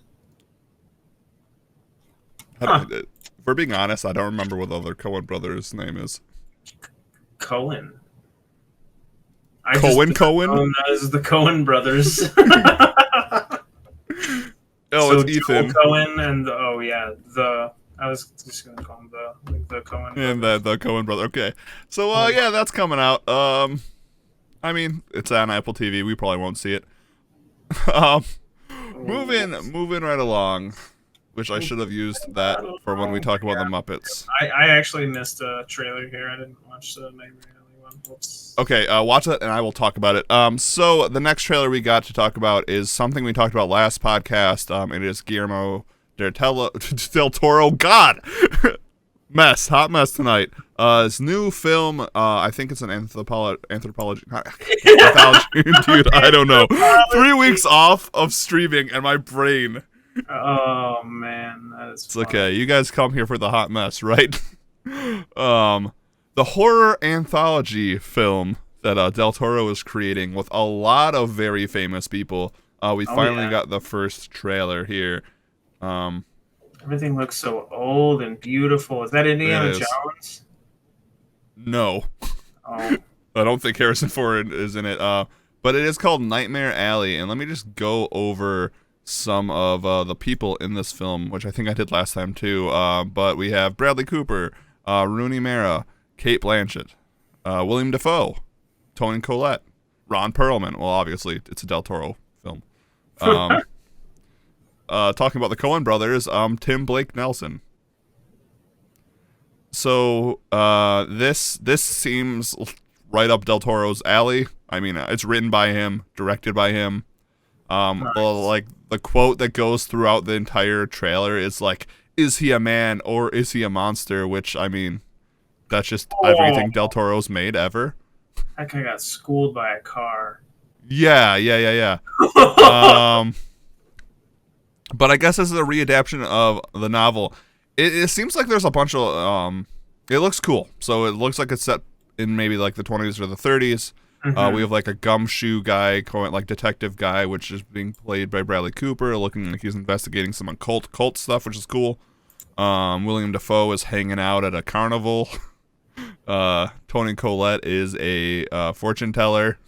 B: If we're being honest, I don't remember what the other Coen brothers' name is.
A: Coen.
B: Coen?
A: This is the Coen brothers.
B: So it's Ethan.
A: Coen and I was just gonna call him the Coen.
B: And the Coen brother. Okay, so yeah, that's coming out. I mean, it's on Apple TV. We probably won't see it. Moving right along. Which I should have used that for when we talk about the Muppets.
A: I actually missed a trailer here. I didn't watch the Nightmare Alley one. Whoops.
B: Okay, watch that and I will talk about it. So the next trailer we got to talk about is something we talked about last podcast. It is Guillermo del Toro. God! Hot mess tonight. His new film, I think it's an anthropology. Dude, I don't know. 3 weeks off of streaming and my brain...
A: Oh man, that is.
B: It's okay. You guys come here for the hot mess, right? The horror anthology film that Del Toro is creating with a lot of very famous people. We finally got the first trailer here.
A: Everything looks so old and beautiful. Is that Indiana Jones?
B: No.
A: Oh.
B: I don't think Harrison Ford is in it. But it is called Nightmare Alley, and let me just go over some of the people in this film, which I think I did last time too. But we have Bradley Cooper, Rooney Mara, Cate Blanchett, William Dafoe, Toni Collette, Ron Perlman. Well, obviously, it's a Del Toro film. Talking about the Coen brothers, Tim Blake Nelson. So this seems right up Del Toro's alley. I mean, it's written by him, directed by him.
A: Nice.
B: Like the quote that goes throughout the entire trailer is like, "Is he a man or is he a monster?" Which, I mean, that's just everything Del Toro's made ever.
A: That guy got schooled by a car.
B: Yeah. But I guess this is a readaptation of the novel. It seems like there's a bunch of it looks cool. So it looks like it's set in maybe like the 20s or the 30s. We have like a gumshoe guy, like detective guy, which is being played by Bradley Cooper, looking like he's investigating some occult stuff, which is cool. William Dafoe is hanging out at a carnival. Toni Collette is a fortune teller.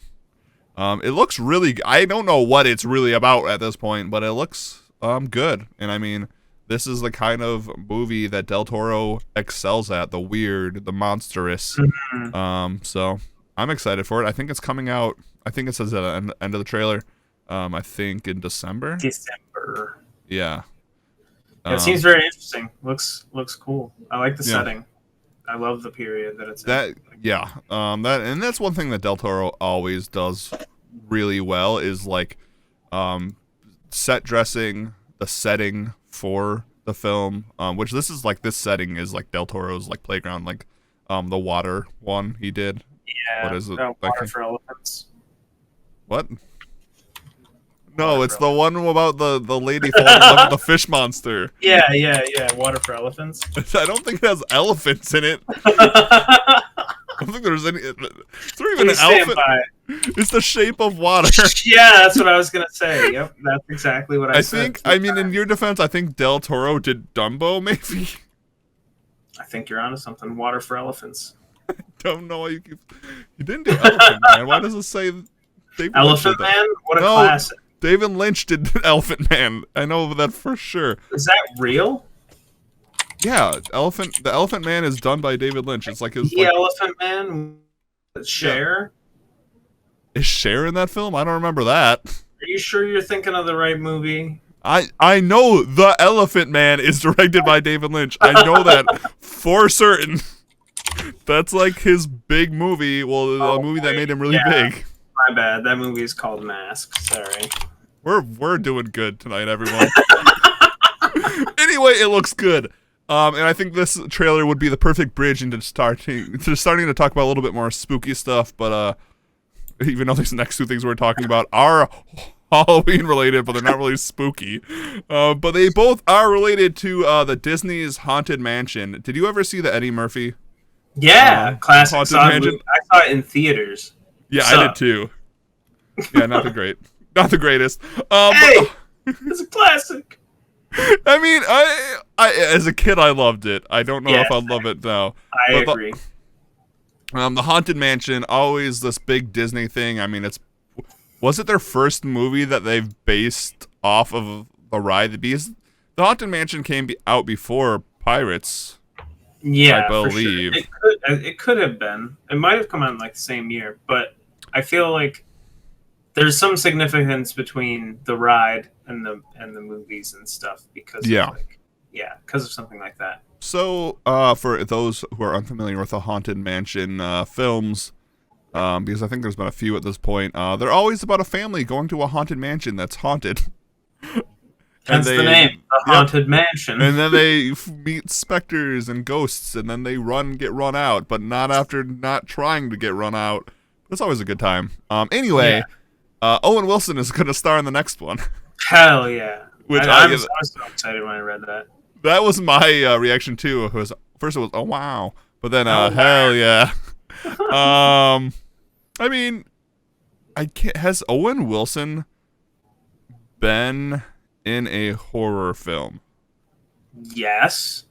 B: It looks really. I don't know what it's really about at this point, but it looks good. And I mean, this is the kind of movie that Del Toro excels at: the weird, the monstrous. So I'm excited for it. I think it's coming out. I think it says at the end of the trailer. I think in December. Yeah.
A: It seems very interesting. Looks cool. I like the setting. I love the period that it's in. That's one thing that Del Toro always does really well is like set dressing, the setting for the film, which this setting is like Del Toro's like playground, like the water one he did. Yeah.
B: What is it?
A: Water for Elephants.
B: What? No, it's the one about the lady falling in love with the fish monster.
A: Yeah. Water for Elephants.
B: I don't think it has elephants in it. I don't think there's any. Is there even an elephant? It's the Shape of Water.
A: Yeah, that's what I was gonna say. Yep, that's exactly what I said.
B: I mean, in your defense, I think Del Toro did Dumbo, maybe.
A: I think you're onto something. Water for Elephants.
B: I don't know why you keep. You didn't do Elephant Man. Why does it say David
A: Elephant Man? What a classic.
B: David Lynch did Elephant Man. I know that for sure.
A: Is that real?
B: Yeah, the Elephant Man is done by David Lynch. It's like his.
A: Elephant Man. Cher.
B: Yeah. Is Cher in that film? I don't remember that.
A: Are you sure you're thinking of the right movie?
B: I know The Elephant Man is directed by David Lynch. I know that for certain. That's like his big movie. Well, the movie that made him really big.
A: My bad. That movie is called Mask. Sorry.
B: We're doing good tonight, everyone. Anyway, it looks good. And I think this trailer would be the perfect bridge into starting to talk about a little bit more spooky stuff. But even though these next two things we're talking about are Halloween related, but they're not really spooky. But they both are related to the Disney's Haunted Mansion. Did you ever see the Eddie Murphy?
A: Yeah, classic.
B: Haunted Mansion.
A: I saw it in theaters.
B: Yeah, I did too. Yeah, not the greatest.
A: Hey, it's a classic.
B: I mean, I as a kid I loved it. I don't know if I'd love it now.
A: I agree.
B: The Haunted Mansion, always this big Disney thing. I mean, was it their first movie that they've based off of the ride? Because the Haunted Mansion came out before Pirates.
A: Yeah,
B: I believe.
A: For sure. It could have been. It might have come out in like the same year, but I feel like there's some significance between the ride and the movies and stuff because of something like that.
B: So, for those who are unfamiliar with the Haunted Mansion films, because I think there's been a few at this point, they're always about a family going to a haunted mansion that's haunted.
A: Hence the name, the Haunted Mansion.
B: And then they meet specters and ghosts, and then they get run out, but not after not trying to get run out. It's always a good time. Anyway, Owen Wilson is going to star in the next one.
A: Hell yeah.
B: Which
A: I was so excited when I read that.
B: That was my reaction, too. First it was, oh, wow. But then, hell yeah. I mean, has Owen Wilson been in a horror film?
A: Yes.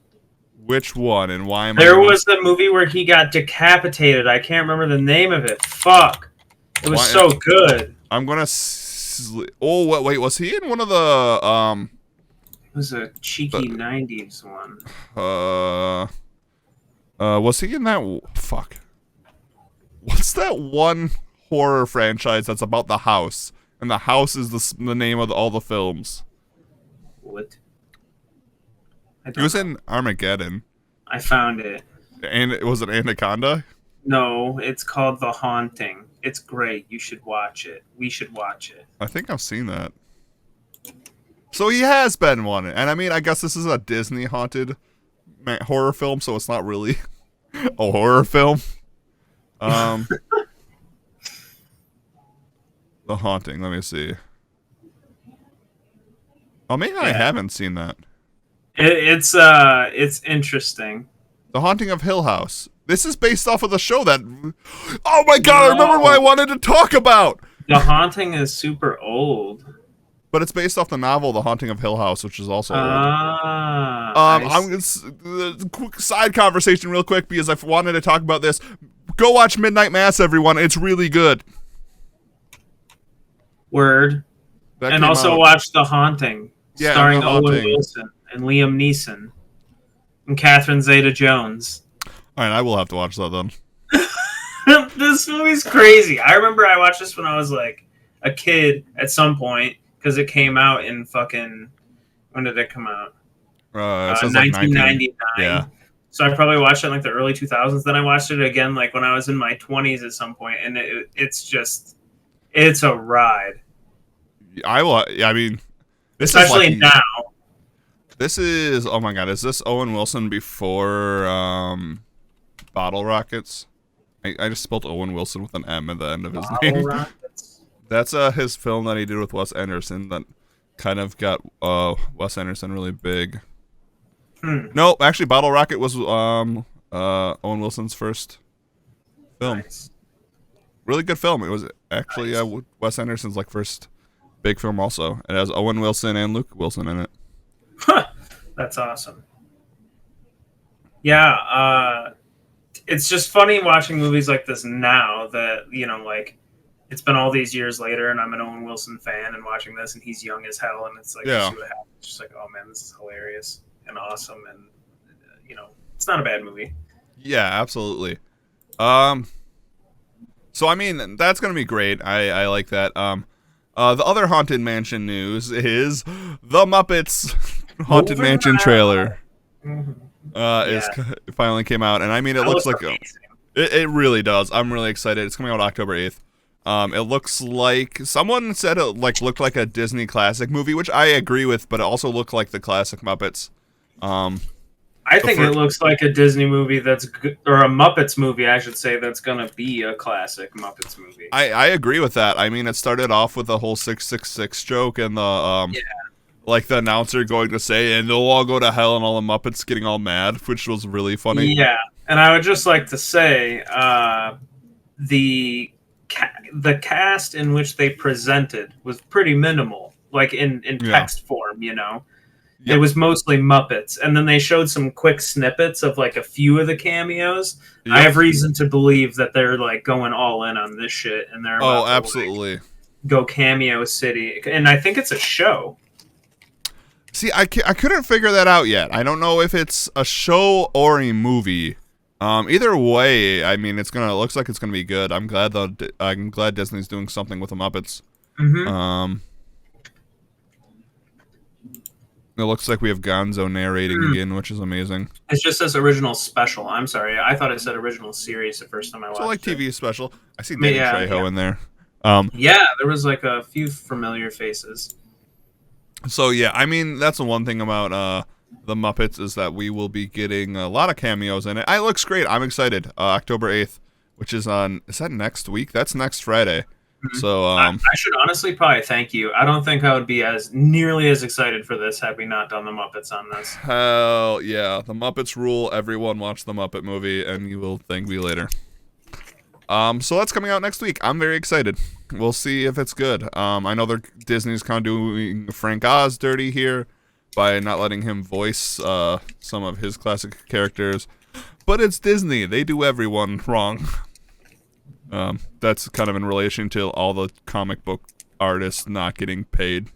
B: Which one and why am
A: There was the movie where he got decapitated. I can't remember the name of it. Fuck. It was so good.
B: I'm going to Oh, wait, was he in one of the
A: It was a cheeky '90s one.
B: Was he in that? Fuck. What's that one horror franchise that's about the house? And the house is the name of all the films.
A: What?
B: He was in Armageddon.
A: I found it.
B: And it was an Anaconda?
A: No, it's called The Haunting. It's great. You should watch it. We should watch it.
B: I think I've seen that. So he has been one. And I mean, I guess this is a Disney haunted horror film, so it's not really a horror film. The Haunting, let me see. Oh, maybe I haven't seen that.
A: It's interesting.
B: The Haunting of Hill House. This is based off of the show that... Oh my god, I remember what I wanted to talk about!
A: The Haunting is super old.
B: But it's based off the novel The Haunting of Hill House, which is also old. Quick side conversation real quick, because I wanted to talk about this. Go watch Midnight Mass, everyone. It's really good.
A: Word. And also watch The Haunting, starring Owen Wilson and Liam Neeson and Catherine Zeta-Jones.
B: All right, I will have to watch that then.
A: This movie's crazy. I remember I watched this when I was like a kid at some point because it came out in fucking... When did it come out?
B: 1999. Yeah.
A: So I probably watched it in like the early 2000s. Then I watched it again like when I was in my 20s at some point, and it's a ride.
B: I mean,
A: especially now.
B: This is, oh my god, is this Owen Wilson before Bottle Rockets? I just spelled Owen Wilson with an M at the end of his name.
A: Rockets?
B: That's his film that he did with Wes Anderson that kind of got Wes Anderson really big. No, actually, Bottle Rocket was Owen Wilson's first film.
A: Nice.
B: Really good film. It was actually Wes Anderson's like first big film also. It has Owen Wilson and Luke Wilson in it.
A: That's awesome. Yeah, it's just funny watching movies like this now that, you know, like, it's been all these years later and I'm an Owen Wilson fan and watching this and he's young as hell and it's like, you see what happens. It's just like, oh man, this is hilarious and awesome and, you know, it's not a bad movie.
B: Yeah, absolutely. So, I mean, that's going to be great. I like that. The other Haunted Mansion news is the Muppets Haunted Mansion trailer. It finally came out, and I mean, it looks like it really does. I'm really excited. It's coming out October 8th. It looks like someone said it looked like a Disney classic movie, which I agree with, but it also looked like the classic Muppets.
A: I think it looks like a Disney movie or a Muppets movie, I should say, that's gonna be a classic Muppets movie.
B: I agree with that. I mean, it started off with the whole 666 joke and the like the announcer going to say, and they'll all go to hell, and all the Muppets getting all mad, which was really funny.
A: Yeah, and I would just like to say, the cast in which they presented was pretty minimal, like in text form, you know. Yep. It was mostly Muppets, and then they showed some quick snippets of like a few of the cameos. Yep. I have reason to believe that they're like going all in on this shit, and they're
B: absolutely
A: go Cameo City, and I think it's a show.
B: See, I couldn't figure that out yet. I don't know if it's a show or a movie. Either way, I mean, looks like it's gonna be good. I'm glad Disney's doing something with the Muppets. Mm-hmm. It looks like we have Gonzo narrating again, which is amazing.
A: It just says original special. I'm sorry. I thought it said original series the first time I watched it.
B: So like TV special. I see Danny Trejo in there.
A: Yeah, there was like a few familiar faces.
B: So yeah, I mean, that's the one thing about the Muppets is that we will be getting a lot of cameos in it. It looks great. I'm excited. October 8th, which is is that next week? That's next Friday. Mm-hmm. So
A: I should honestly probably thank you. I don't think I would be nearly as excited for this had we not done the Muppets on this.
B: Hell yeah. The Muppets rule. Everyone watch the Muppet movie and you will thank me later. So that's coming out next week. I'm very excited. We'll see if it's good. I know Disney's kind of doing Frank Oz dirty here by not letting him voice some of his classic characters. But it's Disney. They do everyone wrong. That's kind of in relation to all the comic book artists not getting paid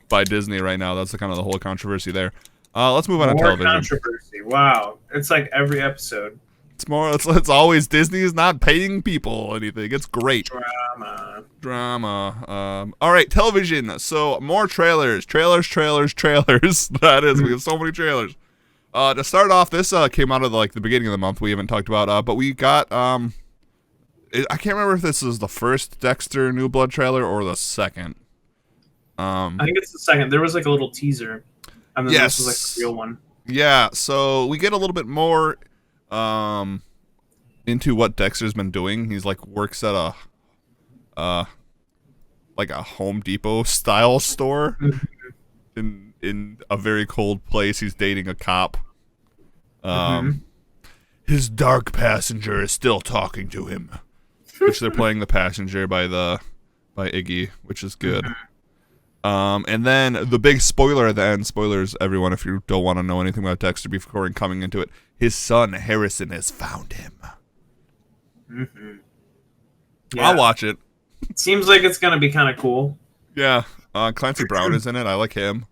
B: by Disney right now. That's kind of the whole controversy there. Let's move on to television.
A: More controversy. Wow. It's like every episode.
B: It's always Disney's not paying people anything. It's great.
A: Drama.
B: All right, television. So more trailers. That is, we have so many trailers. To start off, this came out of the beginning of the month. We haven't talked about, but we got I can't remember if this is the first Dexter New Blood trailer or the second.
A: I think it's the second. There was like a little teaser, and then this was like the real one.
B: Yeah, so we get a little bit more into what Dexter's been doing. He's works at a Home Depot style store in a very cold place. He's dating a cop. His dark passenger is still talking to him, which they're playing The Passenger by Iggy, which is good. And then the big spoiler at the end, spoilers everyone if you don't want to know anything about Dexter before coming into it, his son Harrison has found him. Yeah. I'll watch it.
A: Seems like it's gonna be kind of cool.
B: Yeah, Clancy Brown is in it. I like him.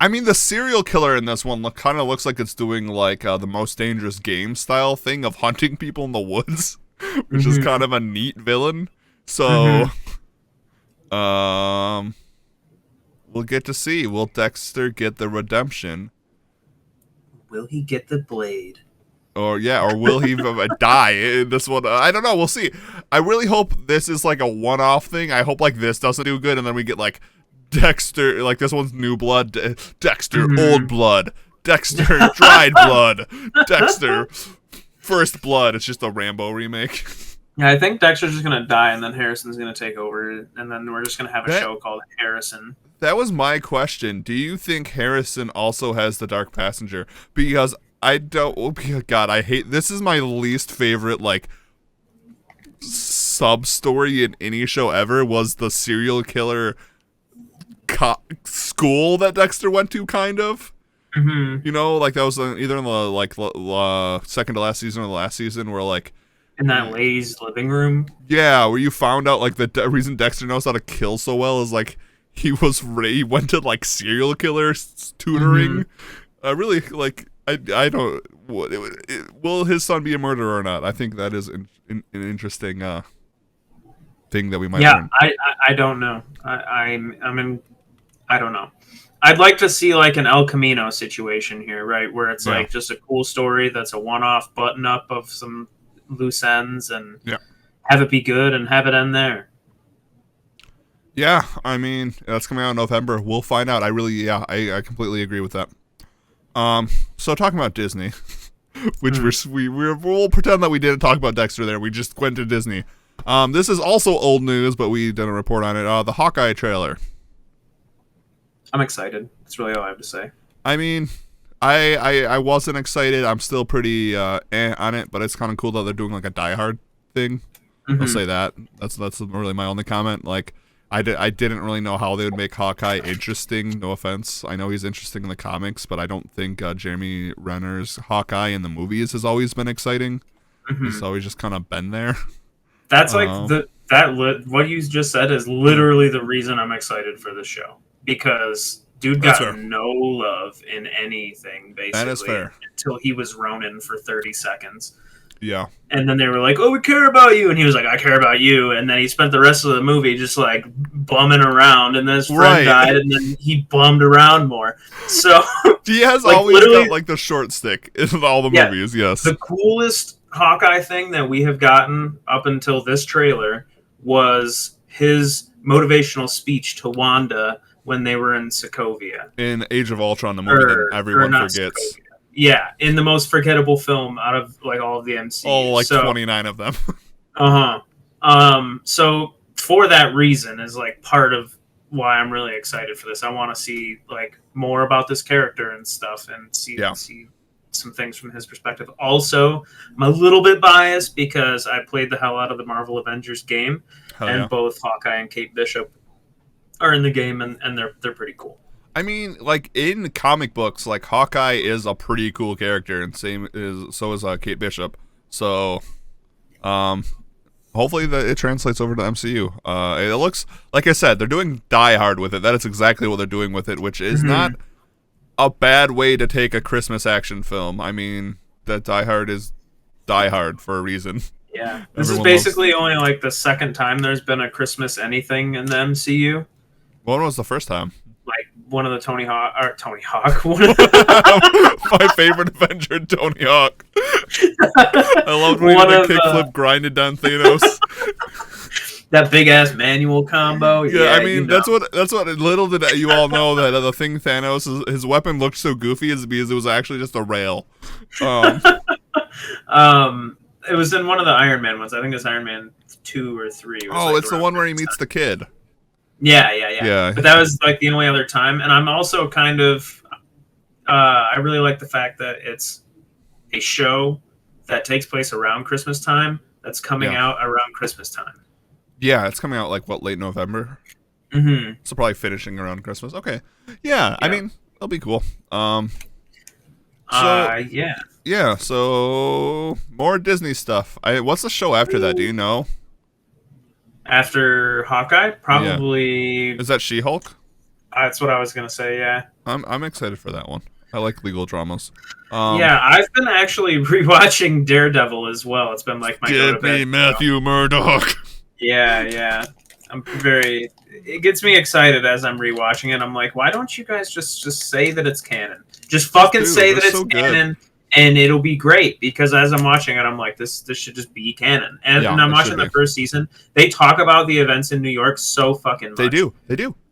B: I mean, the serial killer in this one kind of looks like it's doing the Most Dangerous Game style thing of hunting people in the woods, which is kind of a neat villain. So, we'll get to see. Will Dexter get the redemption?
A: Will he get the blade?
B: Or will he die in this one? I don't know. We'll see. I really hope this is a one-off thing. I hope this doesn't do good, and then we get Dexter, this one's New Blood, Dexter Old Blood, Dexter Dried Blood, Dexter First Blood. It's just a Rambo remake.
A: Yeah, I think Dexter's just gonna die, and then Harrison's gonna take over, and then we're just gonna have a show called Harrison.
B: That was my question. Do you think Harrison also has the Dark Passenger? Because I don't. Oh God, I hate. This is my least favorite sub story in any show ever. Was the serial killer school that Dexter went to, kind of. You know, that was either in the second to last season or the last season, where
A: in that lady's living room.
B: Yeah, where you found out the reason Dexter knows how to kill so well is he went to serial killer tutoring. Really I don't. Will his son be a murderer or not? I think that is an interesting thing that we might.
A: Yeah, learn. I don't know. I don't know. I'd like to see an El Camino situation here, right, where it's just a cool story that's a one-off button-up of some loose ends, and have it be good and have it end there.
B: Yeah, I mean that's coming out in November. We'll find out. I completely agree with that. So talking about Disney, which we'll pretend that we didn't talk about Dexter there. We just went to Disney. This is also old news, but we did a report on it. The Hawkeye trailer.
A: I'm excited. That's really all I have to say.
B: I mean, I wasn't excited. I'm still pretty on it, but it's kind of cool that they're doing a Die Hard thing. I'll say that. That's really my only comment. I didn't really know how they would make Hawkeye interesting. No offense. I know he's interesting in the comics, but I don't think Jeremy Renner's Hawkeye in the movies has always been exciting. He's always just kind of been there.
A: That's what you just said is literally the reason I'm excited for this show, because dude got no love in anything basically.
B: That is fair.
A: Until he was Ronin for 30 seconds.
B: Yeah.
A: And then they were like, "Oh, we care about you," and he was like, "I care about you." And then he spent the rest of the movie just bumming around, and then his friend died, and then he bummed around more. So
B: he has always got the short stick in all the movies. Yes.
A: The coolest Hawkeye thing that we have gotten up until this trailer was his motivational speech to Wanda when they were in Sokovia.
B: In Age of Ultron, the movie that everyone forgets.
A: Sokovia. Yeah, in the most forgettable film out of all of the MCU.
B: 29 of them.
A: So for that reason is part of why I'm really excited for this. I want to see more about this character and stuff, and see some things from his perspective. Also, I'm a little bit biased because I played the hell out of the Marvel Avengers game, both Hawkeye and Kate Bishop are in the game, and they're pretty cool.
B: I mean, in comic books, Hawkeye is a pretty cool character, and so is Kate Bishop. So, Hopefully that it translates over to MCU. It looks, like I said, they're doing Die Hard with it. That is exactly what they're doing with it, which is not a bad way to take a Christmas action film. I mean, that Die Hard is Die Hard for a reason.
A: Yeah, this is basically only like the second time there's been a Christmas anything in the MCU.
B: When was the first time?
A: Like one of the Tony Hawk.
B: My favorite Avenger, Tony Hawk. I loved when he did the kickflip grinded down Thanos.
A: That big ass manual combo.
B: Yeah, I mean that's what little did you all know that the thing Thanos his weapon looked so goofy is because it was actually just a rail.
A: It was in one of the Iron Man ones. I think it's Iron Man 2 or 3.
B: Oh, it's the one where he meets the kid.
A: Yeah. But that was like the only other time. And I'm also kind of, I really like the fact that it's a show that takes place around Christmas time that's coming out around Christmas time.
B: Yeah, it's coming out like, late November?
A: Mm-hmm.
B: So probably finishing around Christmas. Okay. Yeah, I mean, that'll be cool. Yeah, so more Disney stuff. What's the show after that? Do you know?
A: After Hawkeye? Probably...
B: Is that She-Hulk?
A: That's what I was going to say, yeah.
B: I'm excited for that one. I like legal dramas.
A: I've been actually rewatching Daredevil as well. It's been like my
B: Get me Matthew Murdock.
A: Yeah. It gets me excited as I'm rewatching it. I'm like, why don't you guys just say that it's canon? Just fucking say that it's canon, and it'll be great. Because as I'm watching it, I'm like, this should just be canon. And I'm watching the first season. They talk about the events in New York so fucking much.
B: They do.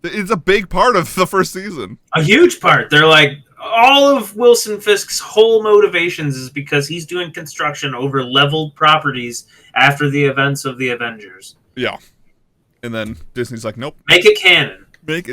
B: It's a big part of the first season.
A: A huge part. They're like, all of Wilson Fisk's whole motivations is because he's doing construction over leveled properties after the events of the Avengers.
B: Yeah. And then Disney's like, nope.
A: Make it canon.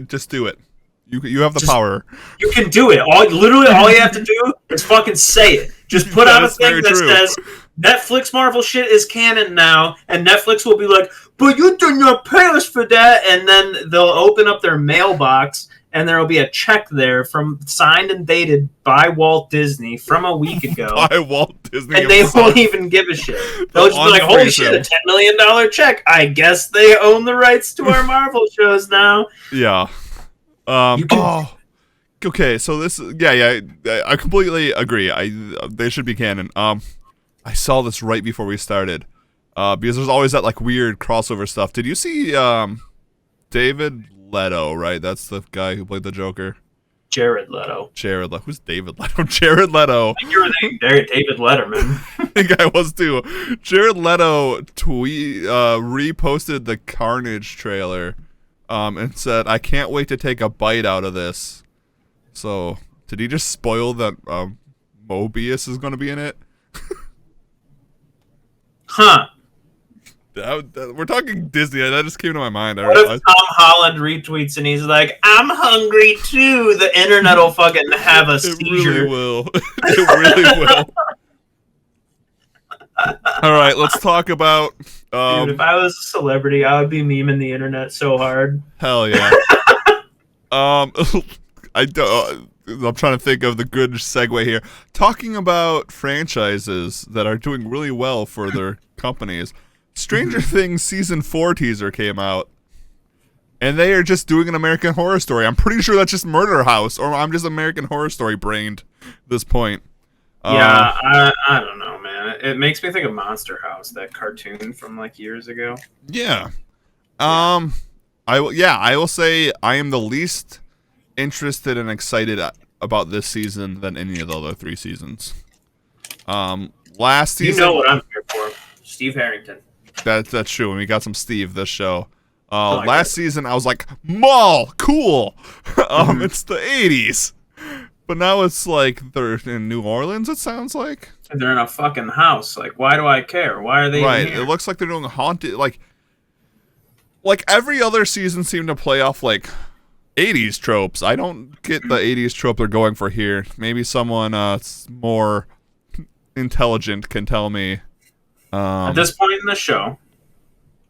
B: Just do it. You have the power.
A: You can do it. All you have to do is fucking say it. Just put out a thing that says Netflix Marvel shit is canon now, and Netflix will be like, but you did not pay us for that, and then they'll open up their mailbox and there will be a check there from signed and dated by Walt Disney from a week ago.
B: By Walt Disney.
A: And they won't even give a shit. They'll just be like, holy shit, a $10 million check. I guess they own the rights to our Marvel shows now.
B: Yeah. Okay, so this, I completely agree. They should be canon. I saw this right before we started, because there's always that like weird crossover stuff. Did you see David Leto? Right, that's the guy who played the Joker.
A: Jared Leto.
B: Who's David Leto? Jared Leto.
A: I think you were David Letterman.
B: I think I was too. Jared Leto reposted the Carnage trailer. And said, I can't wait to take a bite out of this. So, did he just spoil that Mobius is going to be in it?
A: Huh.
B: We're talking Disney. That just came to my mind.
A: What if Tom Holland retweets and he's like, I'm hungry too? The internet will fucking have a seizure.
B: It really will. It really will. All right, let's talk about...
A: Dude, if I was a celebrity, I would be memeing the internet so hard.
B: Hell yeah. I'm trying to think of the good segue here. Talking about franchises that are doing really well for their companies. Stranger Things Season 4 teaser came out. And they are just doing an American Horror Story. I'm pretty sure that's just Murder House, or I'm just American Horror Story brained at this point.
A: Yeah, I don't know, man. It makes me think of Monster House, that cartoon from like years ago.
B: Yeah. I will say I am the least interested and excited about this season than any of the other 3 seasons. Last season,
A: you know what I'm here for, Steve Harrington.
B: That's true. And we got some Steve this show. Last season I was like, mall, cool. It's the 80s. But now it's like they're in New Orleans, it sounds like.
A: And they're in a fucking house. Like, why do I care? Why are they
B: right.
A: here?
B: It looks like they're doing haunted, like every other season seemed to play off like 80s tropes. I don't get the 80s trope they're going for here. Maybe someone more intelligent can tell me.
A: At this point in the show,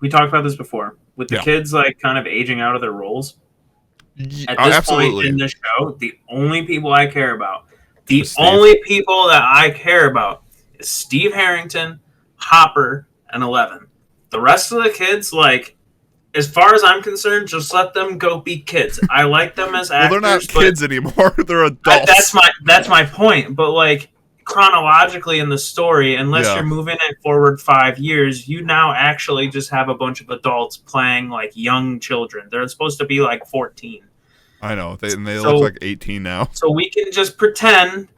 A: we talked about this before, with the kids like kind of aging out of their roles. At this point in the show, the only people I care about, people that I care about is Steve Harrington, Hopper, and 11. The rest of the kids, like, as far as I'm concerned, just let them go be kids. I like them as actors.
B: Well, they're not kids anymore. They're adults.
A: That's my point. But like chronologically in the story, unless you're moving it forward 5 years, you now actually just have a bunch of adults playing like young children. They're supposed to be like 14.
B: I know. They look like 18 now.
A: So we can just pretend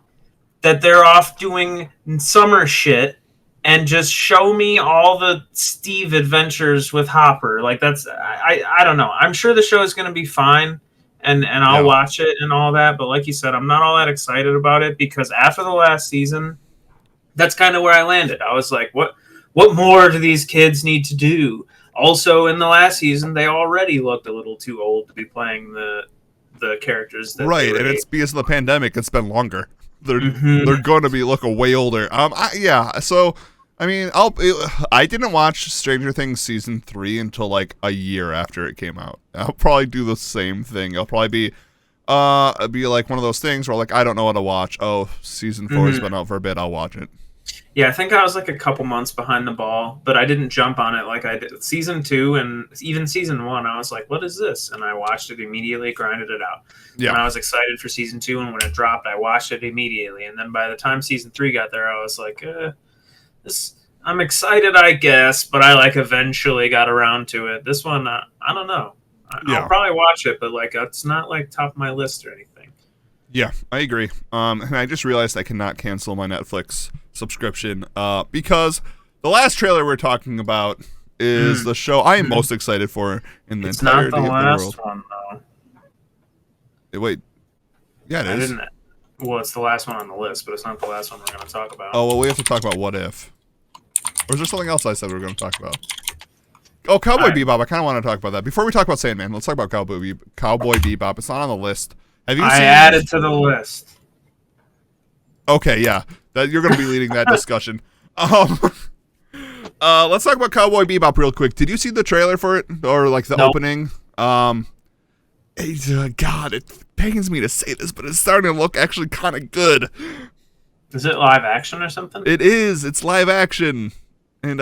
A: that they're off doing summer shit and just show me all the Steve adventures with Hopper. Like that's I don't know. I'm sure the show is going to be fine, and I'll watch it and all that. But like you said, I'm not all that excited about it because after the last season, that's kind of where I landed. I was like, what more do these kids need to do? Also, in the last season, they already looked a little too old to be playing the characters. That
B: right, and it's because of the pandemic. It's been longer. They're going to be looking way older. So. I mean, I didn't watch Stranger Things season 3 until like a year after it came out. I'll probably do the same thing. It'll probably be like one of those things where like I don't know what to watch. Oh, season 4 has been out for a bit. I'll watch it.
A: Yeah, I think I was like a couple months behind the ball, but I didn't jump on it like I did season 2 and even season 1. I was like, "What is this?" And I watched it immediately, grinded it out. Yeah. And I was excited for season 2, and when it dropped, I watched it immediately. And then by the time season 3 got there, I was like, I'm excited, I guess, but I like eventually got around to it. This one, I don't know. I'll probably watch it, but like it's not like top of my list or anything.
B: Yeah, I agree. And I just realized I cannot cancel my Netflix subscription because the last trailer we're talking about is the show I am most excited for in the entirety of the world. It's not the last one, though. Wait. Yeah, it is.
A: Well, it's the last one on the list, but it's not the last one we're going to talk about.
B: Oh, well, we have to talk about What If. Or is there something else I said we were going to talk about? Oh, Cowboy Bebop. I kind of want to talk about that. Before we talk about Sandman, let's talk about Cowboy Bebop. It's not on the list. Have you seen it? I
A: added to the list.
B: Okay, yeah. You're going to be leading that discussion. Let's talk about Cowboy Bebop real quick. Did you see the trailer for it? Or like the opening? God, it pains me to say this, but it's starting to look actually kind of good.
A: Is it live action or something?
B: It is. It's live action. And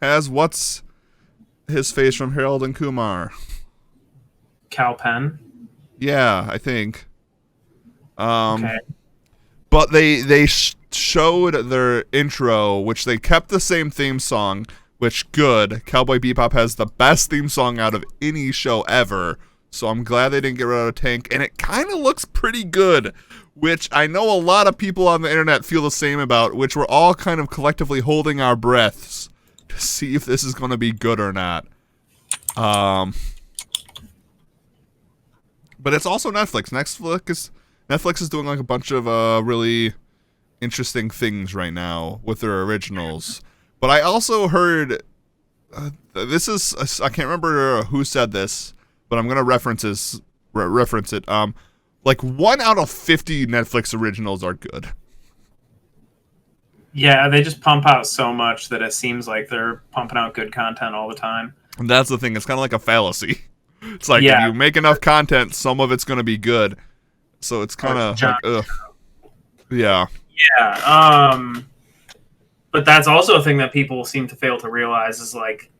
B: has what's his face from Harold and Kumar?
A: Cal Penn?
B: Yeah, I think. Okay. But they showed their intro, which they kept the same theme song, which good. Cowboy Bebop has the best theme song out of any show ever. So I'm glad they didn't get rid of Tank. And it kind of looks pretty good, which I know a lot of people on the internet feel the same about, which we're all kind of collectively holding our breaths to see if this is going to be good or not. But it's also Netflix. Netflix is doing like a bunch of really interesting things right now with their originals. But I also heard this is I can't remember who said this, but I'm gonna reference it. Like 1 out of 50 Netflix originals are good.
A: Yeah, they just pump out so much that it seems like they're pumping out good content all the time.
B: And that's the thing. It's kind of like a fallacy. It's like if you make enough content, some of it's going to be good. So it's kind of like, ugh. Yeah.
A: Yeah. But that's also a thing that people seem to fail to realize is like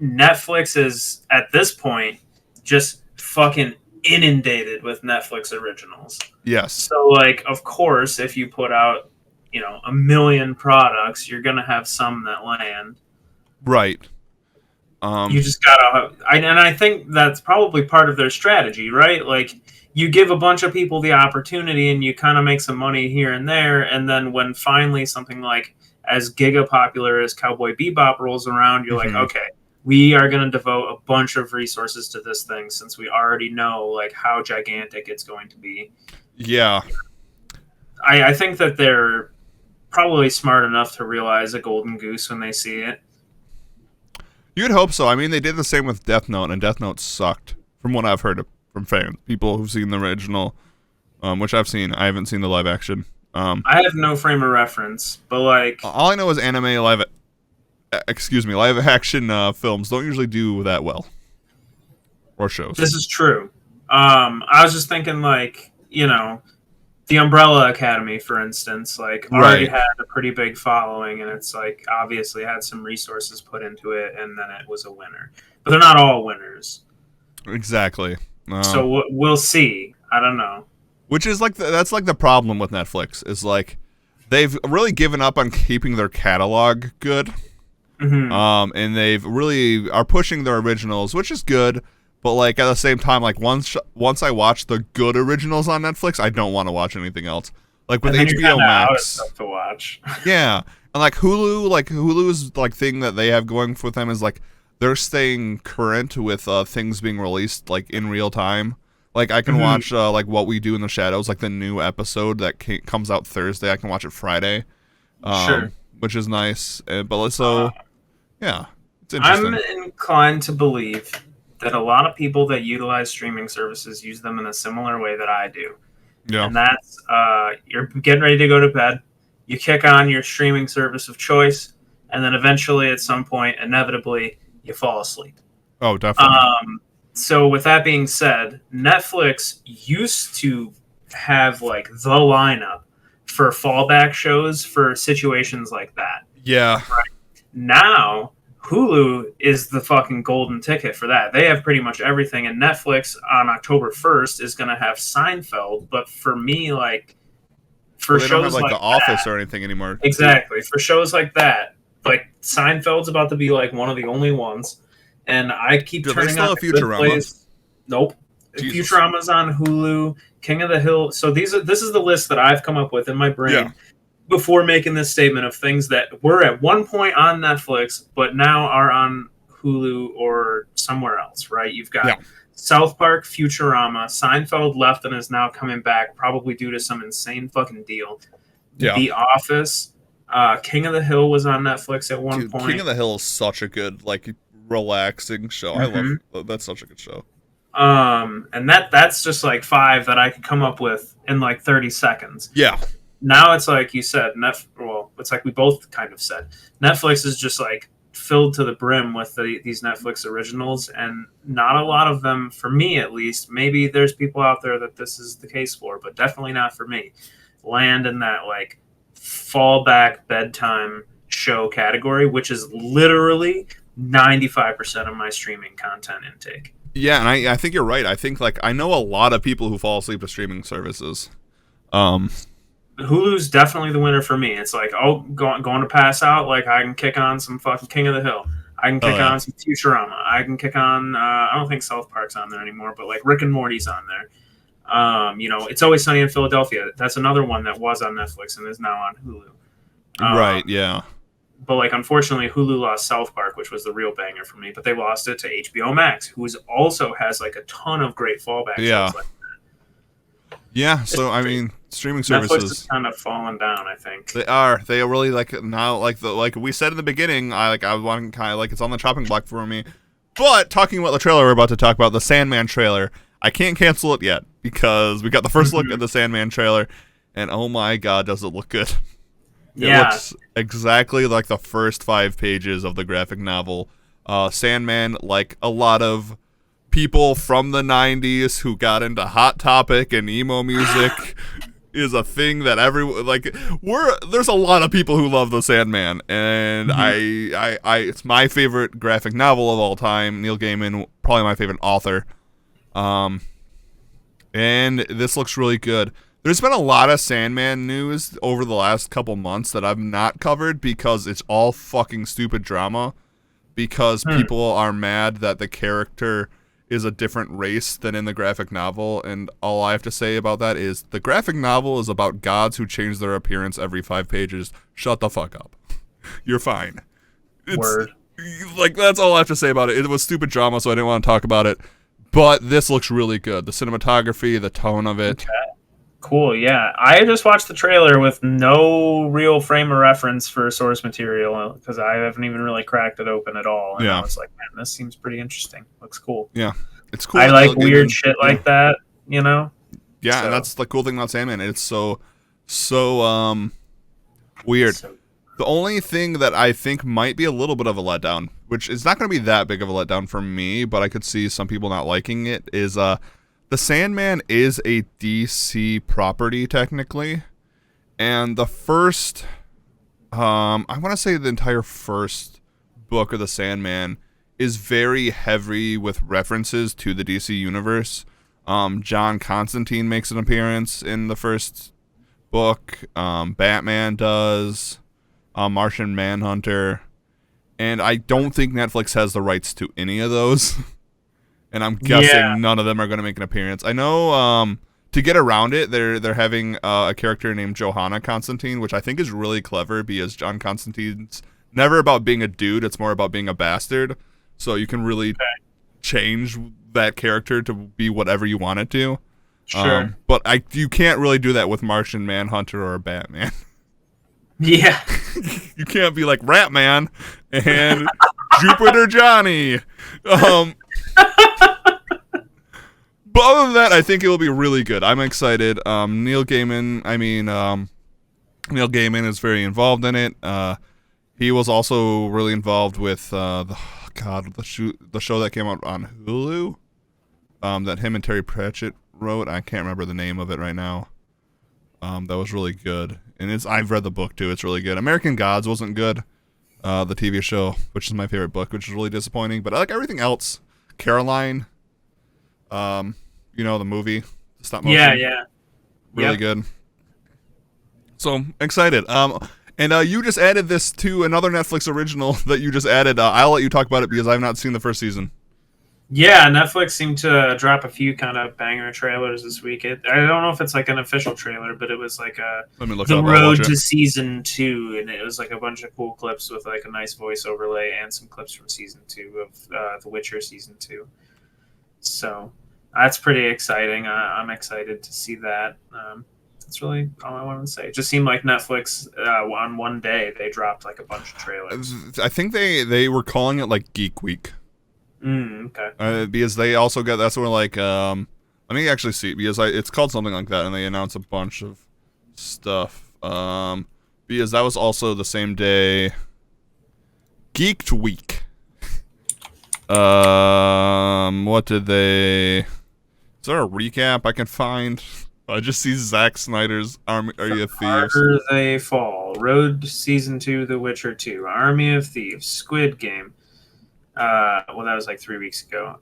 A: Netflix is at this point just fucking inundated with Netflix originals.
B: Yes.
A: So like, of course, if you put out, 1 million products, you're gonna have some that land.
B: Right.
A: You just gotta, and I think that's probably part of their strategy, right? Like, you give a bunch of people the opportunity, and you kind of make some money here and there, and then when finally something like as giga popular as Cowboy Bebop rolls around, you're like, okay, we are going to devote a bunch of resources to this thing since we already know like how gigantic it's going to be.
B: Yeah.
A: I think that they're probably smart enough to realize a golden goose when they see it.
B: You'd hope so. I mean, they did the same with Death Note, and Death Note sucked, from what I've heard from fans, people who've seen the original, which I've seen. I haven't seen the live action.
A: I have no frame of reference, but like
B: all I know is live action films don't usually do that well, or shows.
A: This is true. I was just thinking, like, The Umbrella Academy, for instance, like already had a pretty big following, and it's like obviously had some resources put into it, and then it was a winner. But they're not all winners.
B: Exactly.
A: So we'll see. I don't know.
B: Which is like that's like the problem with Netflix is like they've really given up on keeping their catalog good.
A: Mm-hmm.
B: And they've really are pushing their originals, which is good. But like at the same time, like once I watch the good originals on Netflix, I don't want to watch anything else. Like with HBO Max,
A: out of stuff to watch.
B: Yeah, and like Hulu's like thing that they have going for them is like they're staying current with things being released like in real time. Like I can watch like What We Do in the Shadows, like the new episode that comes out Thursday. I can watch it Friday,
A: sure,
B: which is nice. But so yeah, it's interesting.
A: I'm inclined to believe that a lot of people that utilize streaming services use them in a similar way that I do.
B: Yeah.
A: And that's you're getting ready to go to bed, you kick on your streaming service of choice, and then eventually at some point, inevitably, you fall asleep.
B: Oh, definitely.
A: So with that being said, Netflix used to have like the lineup for fallback shows for situations like that.
B: Yeah.
A: Right. Now, Hulu is the fucking golden ticket for that. They have pretty much everything, and Netflix on October 1st is going to have Seinfeld. But for me, like for
B: they
A: shows
B: don't have,
A: like
B: The Office or anything anymore.
A: Exactly. For shows like that, like Seinfeld's about to be like one of the only ones, and I keep turning on
B: Futurama.
A: Nope. Jesus. Futurama's on Hulu. King of the Hill. So this is the list that I've come up with in my brain.
B: Yeah.
A: Before making this statement of things that were at one point on Netflix, but now are on Hulu or somewhere else, right? You've got South Park, Futurama, Seinfeld left and is now coming back, probably due to some insane fucking deal. Yeah. The Office, King of the Hill was on Netflix at one point.
B: King of the Hill is such a good, like, relaxing show. I love that's such a good show.
A: And that's just like 5 that I could come up with in like 30 seconds.
B: Yeah.
A: Now it's like you said, it's like we both kind of said. Netflix is just like filled to the brim with these Netflix originals, and not a lot of them, for me at least, maybe there's people out there that this is the case for, but definitely not for me, land in that like fallback bedtime show category, which is literally 95% of my streaming content intake.
B: Yeah, and I think you're right. I think like I know a lot of people who fall asleep to streaming services.
A: Hulu's definitely the winner for me. It's like, going to pass out, like I can kick on some fucking King of the Hill. I can kick on some Futurama. I can kick on, I don't think South Park's on there anymore, but like Rick and Morty's on there. It's Always Sunny in Philadelphia. That's another one that was on Netflix and is now on Hulu.
B: Right, yeah.
A: But like, unfortunately, Hulu lost South Park, which was the real banger for me, but they lost it to HBO Max, who also has like a ton of great fallback shows like that.
B: Yeah, so I mean, streaming services
A: Netflix is kind of falling down. I think
B: they are. They are really like now, like we said in the beginning. I want kind of like it's on the chopping block for me. But talking about the trailer we're about to talk about, the Sandman trailer, I can't cancel it yet because we got the first look at the Sandman trailer, and oh my god, does it look good! It looks exactly like the first 5 pages of the graphic novel. Sandman, like a lot of people from the 90s who got into Hot Topic and emo music is a thing that there's a lot of people who love the Sandman, and it's my favorite graphic novel of all time. Neil Gaiman, probably my favorite author. And this looks really good. There's been a lot of Sandman news over the last couple months that I've not covered because it's all fucking stupid drama, because people are mad that the character is a different race than in the graphic novel, and all I have to say about that is the graphic novel is about gods who change their appearance every 5 pages. Shut the fuck up. You're fine.
A: Word.
B: Like, that's all I have to say about it. It was stupid drama, so I didn't want to talk about it, but this looks really good. The cinematography, the tone of it.
A: Okay. Cool, yeah. I just watched the trailer with no real frame of reference for source material because I haven't even really cracked it open at all. And I was like, man, this seems pretty interesting. Looks cool.
B: Yeah, it's cool.
A: I like weird shit like that,
B: Yeah, so. And that's the cool thing about Sandman. It's so weird. The only thing that I think might be a little bit of a letdown, which is not going to be that big of a letdown for me, but I could see some people not liking it, is The Sandman is a DC property technically, and the first, I want to say the entire first book of the Sandman is very heavy with references to the DC universe. John Constantine makes an appearance in the first book. Batman does. Martian Manhunter. And I don't think Netflix has the rights to any of those. And I'm guessing none of them are going to make an appearance. I know to get around it, they're having a character named Johanna Constantine, which I think is really clever because John Constantine's never about being a dude. It's more about being a bastard. So you can really change that character to be whatever you want it to.
A: Sure.
B: But you can't really do that with Martian Manhunter or Batman.
A: Yeah.
B: You can't be like Ratman and Jupiter Johnny. But other than that, I think it will be really good. I'm excited. Neil Gaiman is very involved in it. He was also really involved with the show that came out on Hulu that him and Terry Pratchett wrote. I can't remember the name of it right now. That was really good. And I've read the book too. It's really good. American Gods wasn't good. The TV show, which is my favorite book, which is really disappointing. But I like everything else. Caroline, the movie, stop motion.
A: Yeah.
B: Really good. So excited. And you just added this to another Netflix original that you just added. I'll let you talk about it because I've not seen the first season.
A: Yeah, Netflix seemed to drop a few kind of banger trailers this week. I don't know if it's like an official trailer, but it was like the road to season 2, and it was like a bunch of cool clips with like a nice voice overlay and some clips from season 2 of The Witcher season 2. So that's pretty exciting. I'm excited to see that. That's really all I wanted to say. It just seemed like Netflix on one day they dropped like a bunch of trailers.
B: I think they were calling it like Geek Week.
A: Okay.
B: Because they also got that's where like let me actually see because it's called something like that and they announced a bunch of stuff. Because that was also the same day. Geeked Week. What did they? Is there a recap I can find? I just see Zack Snyder's Army of Thieves.
A: Harder They Fall, Road Season 2, The Witcher 2, Army of Thieves, Squid Game. Well, that was like 3 weeks ago.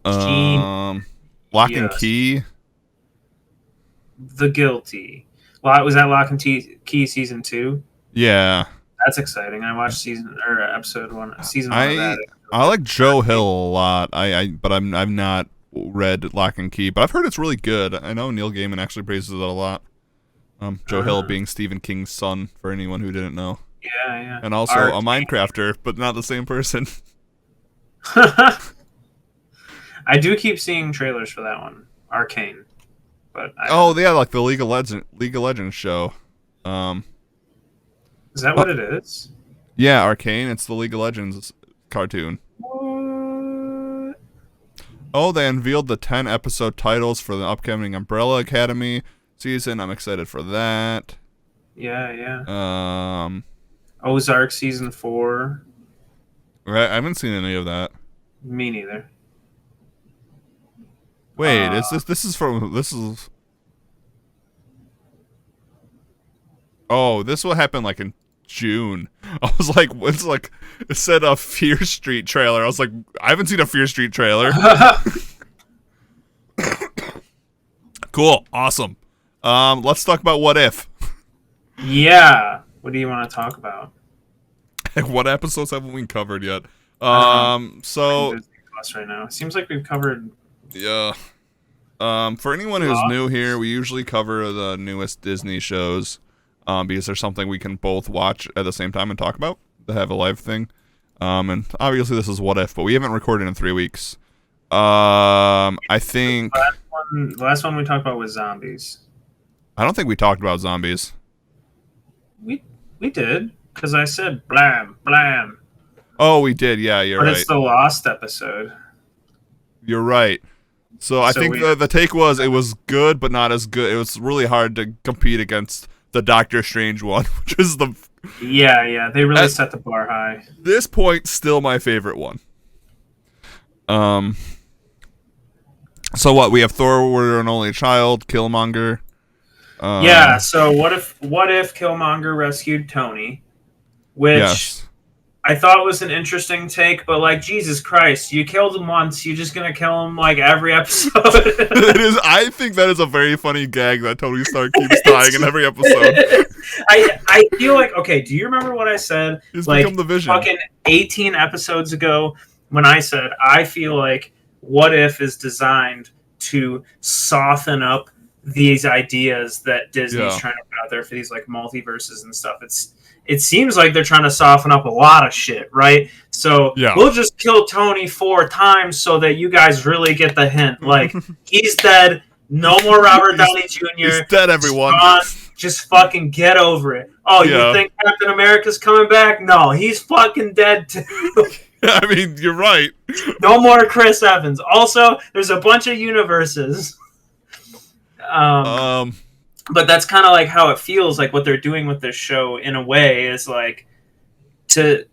B: Lock and Key.
A: The Guilty. Well, was that Lock and Key Season 2?
B: Yeah.
A: That's exciting. I watched episode 1, season 1 of that.
B: I like Joe Hill a lot. But I've not read Lock and Key, but I've heard it's really good. I know Neil Gaiman actually praises it a lot. Joe Hill being Stephen King's son, for anyone who didn't know.
A: Yeah.
B: And also a Minecrafter, but not the same person.
A: I do keep seeing trailers for that one, Arcane. But
B: like the League of Legends show.
A: Is that what it is?
B: Yeah, Arcane. It's the League of Legends cartoon.
A: What?
B: Oh, they unveiled the 10-episode titles for the upcoming Umbrella Academy season. I'm excited for that.
A: Yeah. Ozark season 4.
B: Right, I haven't seen any of that.
A: Me neither.
B: Wait, this is Oh, this will happen like in June. I was like, it said a Fear Street trailer. I was like, I haven't seen a Fear Street trailer. Cool, awesome. Let's talk about What If.
A: Yeah. What do you want to talk about?
B: What episodes haven't we covered yet? So
A: right now, it seems like we've covered.
B: Yeah. For anyone who's new here, we usually cover the newest Disney shows, because there's something we can both watch at the same time and talk about. They have a live thing. And obviously this is What If, but we haven't recorded in 3 weeks. I think
A: the last one we talked about was zombies.
B: I don't think we talked about zombies.
A: We did, because I said blam blam.
B: Oh, we did. Yeah, you're right.
A: But it's the Lost episode.
B: You're right. So I think the take was it was good, but not as good. It was really hard to compete against the Doctor Strange one, which is the...
A: Yeah. They really set the bar high.
B: This point, still my favorite one. So what? We have Thor, Warrior and Only Child, Killmonger.
A: Yeah. So what if Killmonger rescued Tony, which
B: yes.
A: I thought was an interesting take, but like Jesus Christ, you killed him once, you're just gonna kill him like every episode.
B: It is. I think that is a very funny gag that Tony Stark keeps dying in every episode.
A: I feel like, okay, do you remember what I said?
B: He's
A: like
B: become the Vision.
A: Fucking 18 episodes ago when I said I feel like What If is designed to soften up these ideas that Disney's trying to put out there for these like multiverses and stuff. It seems like they're trying to soften up a lot of shit, right? So we'll just kill Tony 4 times so that you guys really get the hint. Like, he's dead. No more Robert Downey Jr.
B: He's dead, everyone.
A: Just fucking get over it. Oh, you think Captain America's coming back? No, he's fucking dead too.
B: I mean, you're right.
A: No more Chris Evans. Also, there's a bunch of universes. But that's kind of like how it feels like what they're doing with this show in a way is like to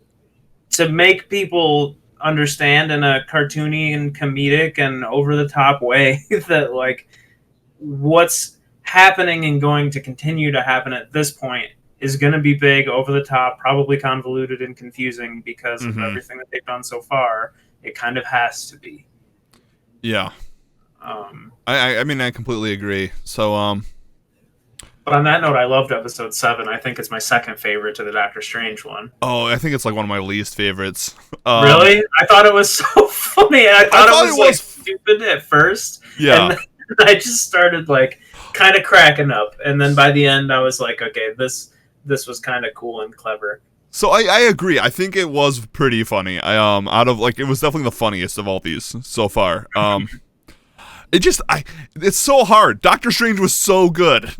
A: make people understand in a cartoony and comedic and over the top way that like what's happening and going to continue to happen at this point is going to be big, over the top, probably convoluted and confusing because of everything that they've done so far. It kind of has to be.
B: Yeah. I mean, I completely agree. So,
A: but on that note, I loved episode 7. I think it's my second favorite to the Doctor Strange one.
B: Oh, I think it's like one of my least favorites.
A: Really? I thought it was so funny. I thought it was like stupid at first.
B: Yeah.
A: And I just started like kind of cracking up, and then by the end, I was like, okay, this was kind of cool and clever.
B: So I agree. I think it was pretty funny. Out of like, it was definitely the funniest of all these so far. It's so hard. Doctor Strange was so good.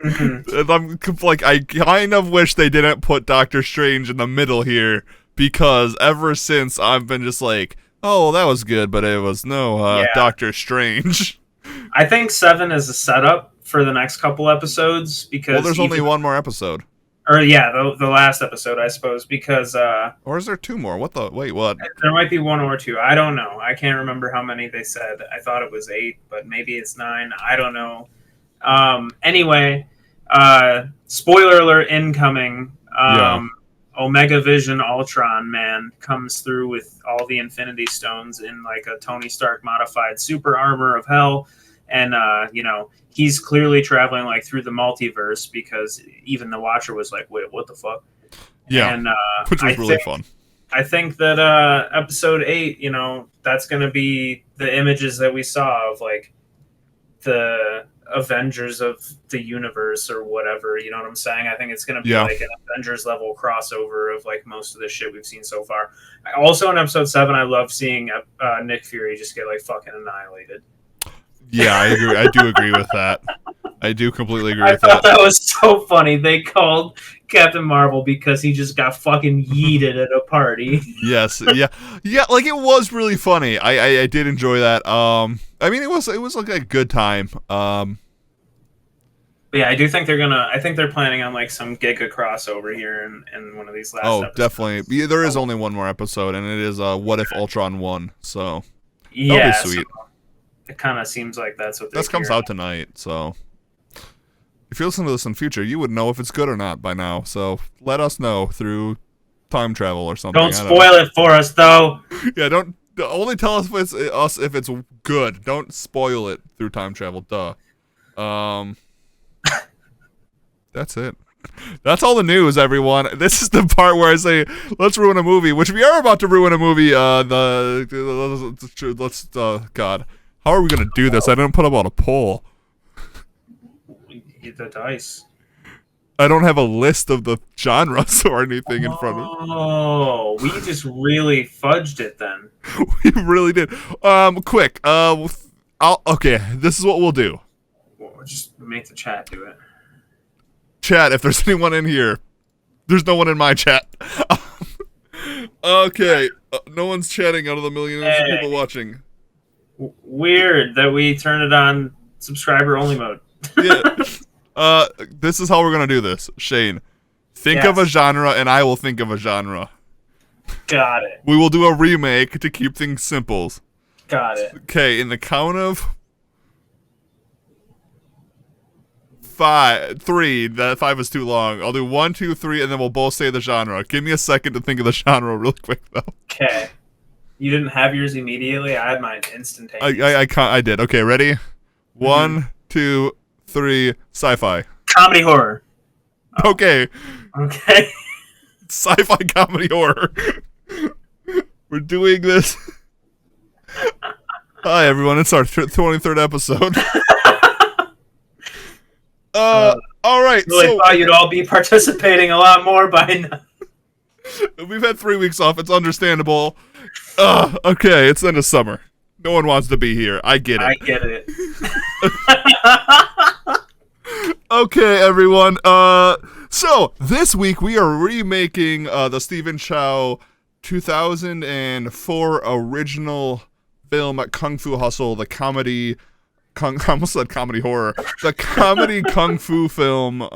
B: I'm like, I kind of wish they didn't put Doctor Strange in the middle here, because ever since I've been just like, oh, that was good, but it was Doctor Strange.
A: I think 7 is a setup for the next couple episodes because
B: there's only one more episode.
A: Or the last episode, I suppose, because
B: or is there 2 more? What?
A: There might be 1 or 2. I don't know. I can't remember how many they said. I thought it was 8, but maybe it's 9. I don't know. Anyway, spoiler alert incoming. Omega Vision Ultron man comes through with all the Infinity Stones in like a Tony Stark modified super armor of hell, and he's clearly traveling like through the multiverse, because even the Watcher was like, wait, what the fuck?
B: Yeah, and which was really fun.
A: I think that episode 8, that's going to be the images that we saw of like the Avengers of the universe or whatever, you know what I'm saying? I think it's going to be like an Avengers level crossover of like most of the shit we've seen so far. Also in episode 7, I love seeing Nick Fury just get like fucking annihilated.
B: Yeah, I agree. I do agree with that. I do completely agree with that.
A: I thought that was so funny. They called Captain Marvel because he just got fucking yeeted at a party.
B: Yes, yeah, like it was really funny. I did enjoy that. I mean, it was like a good time.
A: But yeah, I do think I think they're planning on like some giga crossover here in one of these last episodes.
B: Definitely. Yeah, there is only one more episode, and it is What If Ultron won. So
A: yeah,
B: that'll be sweet.
A: So it kind of seems like that's what
B: this comes out tonight. So if you listen to this in future, you would know if it's good or not by now. So let us know through time travel or something.
A: Don't spoil it for us, though.
B: Yeah, don't only tell us if it's good. Don't spoil it through time travel. Duh. That's it. That's all the news, everyone. This is the part where I say, let's ruin a movie, which we are about to ruin a movie. God. How are we going to do this? I didn't put up on a poll.
A: Hit the dice.
B: I don't have a list of the genres or anything in front of me.
A: Oh, we just really fudged it then.
B: We really did. Quick. Okay, this is what we'll do.
A: We'll just make the chat do it.
B: Chat, if there's anyone in here. There's no one in my chat. Okay. No one's chatting out of the millions of people watching.
A: Weird that we turn it on subscriber only mode.
B: Yeah. This is how we're gonna do this. Shane, think of a genre, and I will think of a genre.
A: Got it.
B: We will do a remake to keep things simple.
A: Got it.
B: Okay, in the count of three. That 5 is too long. I'll do 1, 2, 3, and then we'll both say the genre. Give me a second to think of the genre real quick, though.
A: Okay. You didn't have yours immediately? I had mine instantaneously.
B: I did. Okay, ready? 1, 2, 3, sci-fi.
A: Comedy horror.
B: Oh. Okay.
A: Okay.
B: Sci-fi comedy horror. We're doing this. Hi, everyone. It's our 23rd episode. All right.
A: Really thought you'd all be participating a lot more by now.
B: We've had 3 weeks off. It's understandable. Okay. It's the end of summer. No one wants to be here. I get it.
A: I get it.
B: Okay, everyone. So this week we are remaking the Stephen Chow 2004 original film Kung Fu Hustle, the comedy. I almost said comedy horror. The comedy kung fu film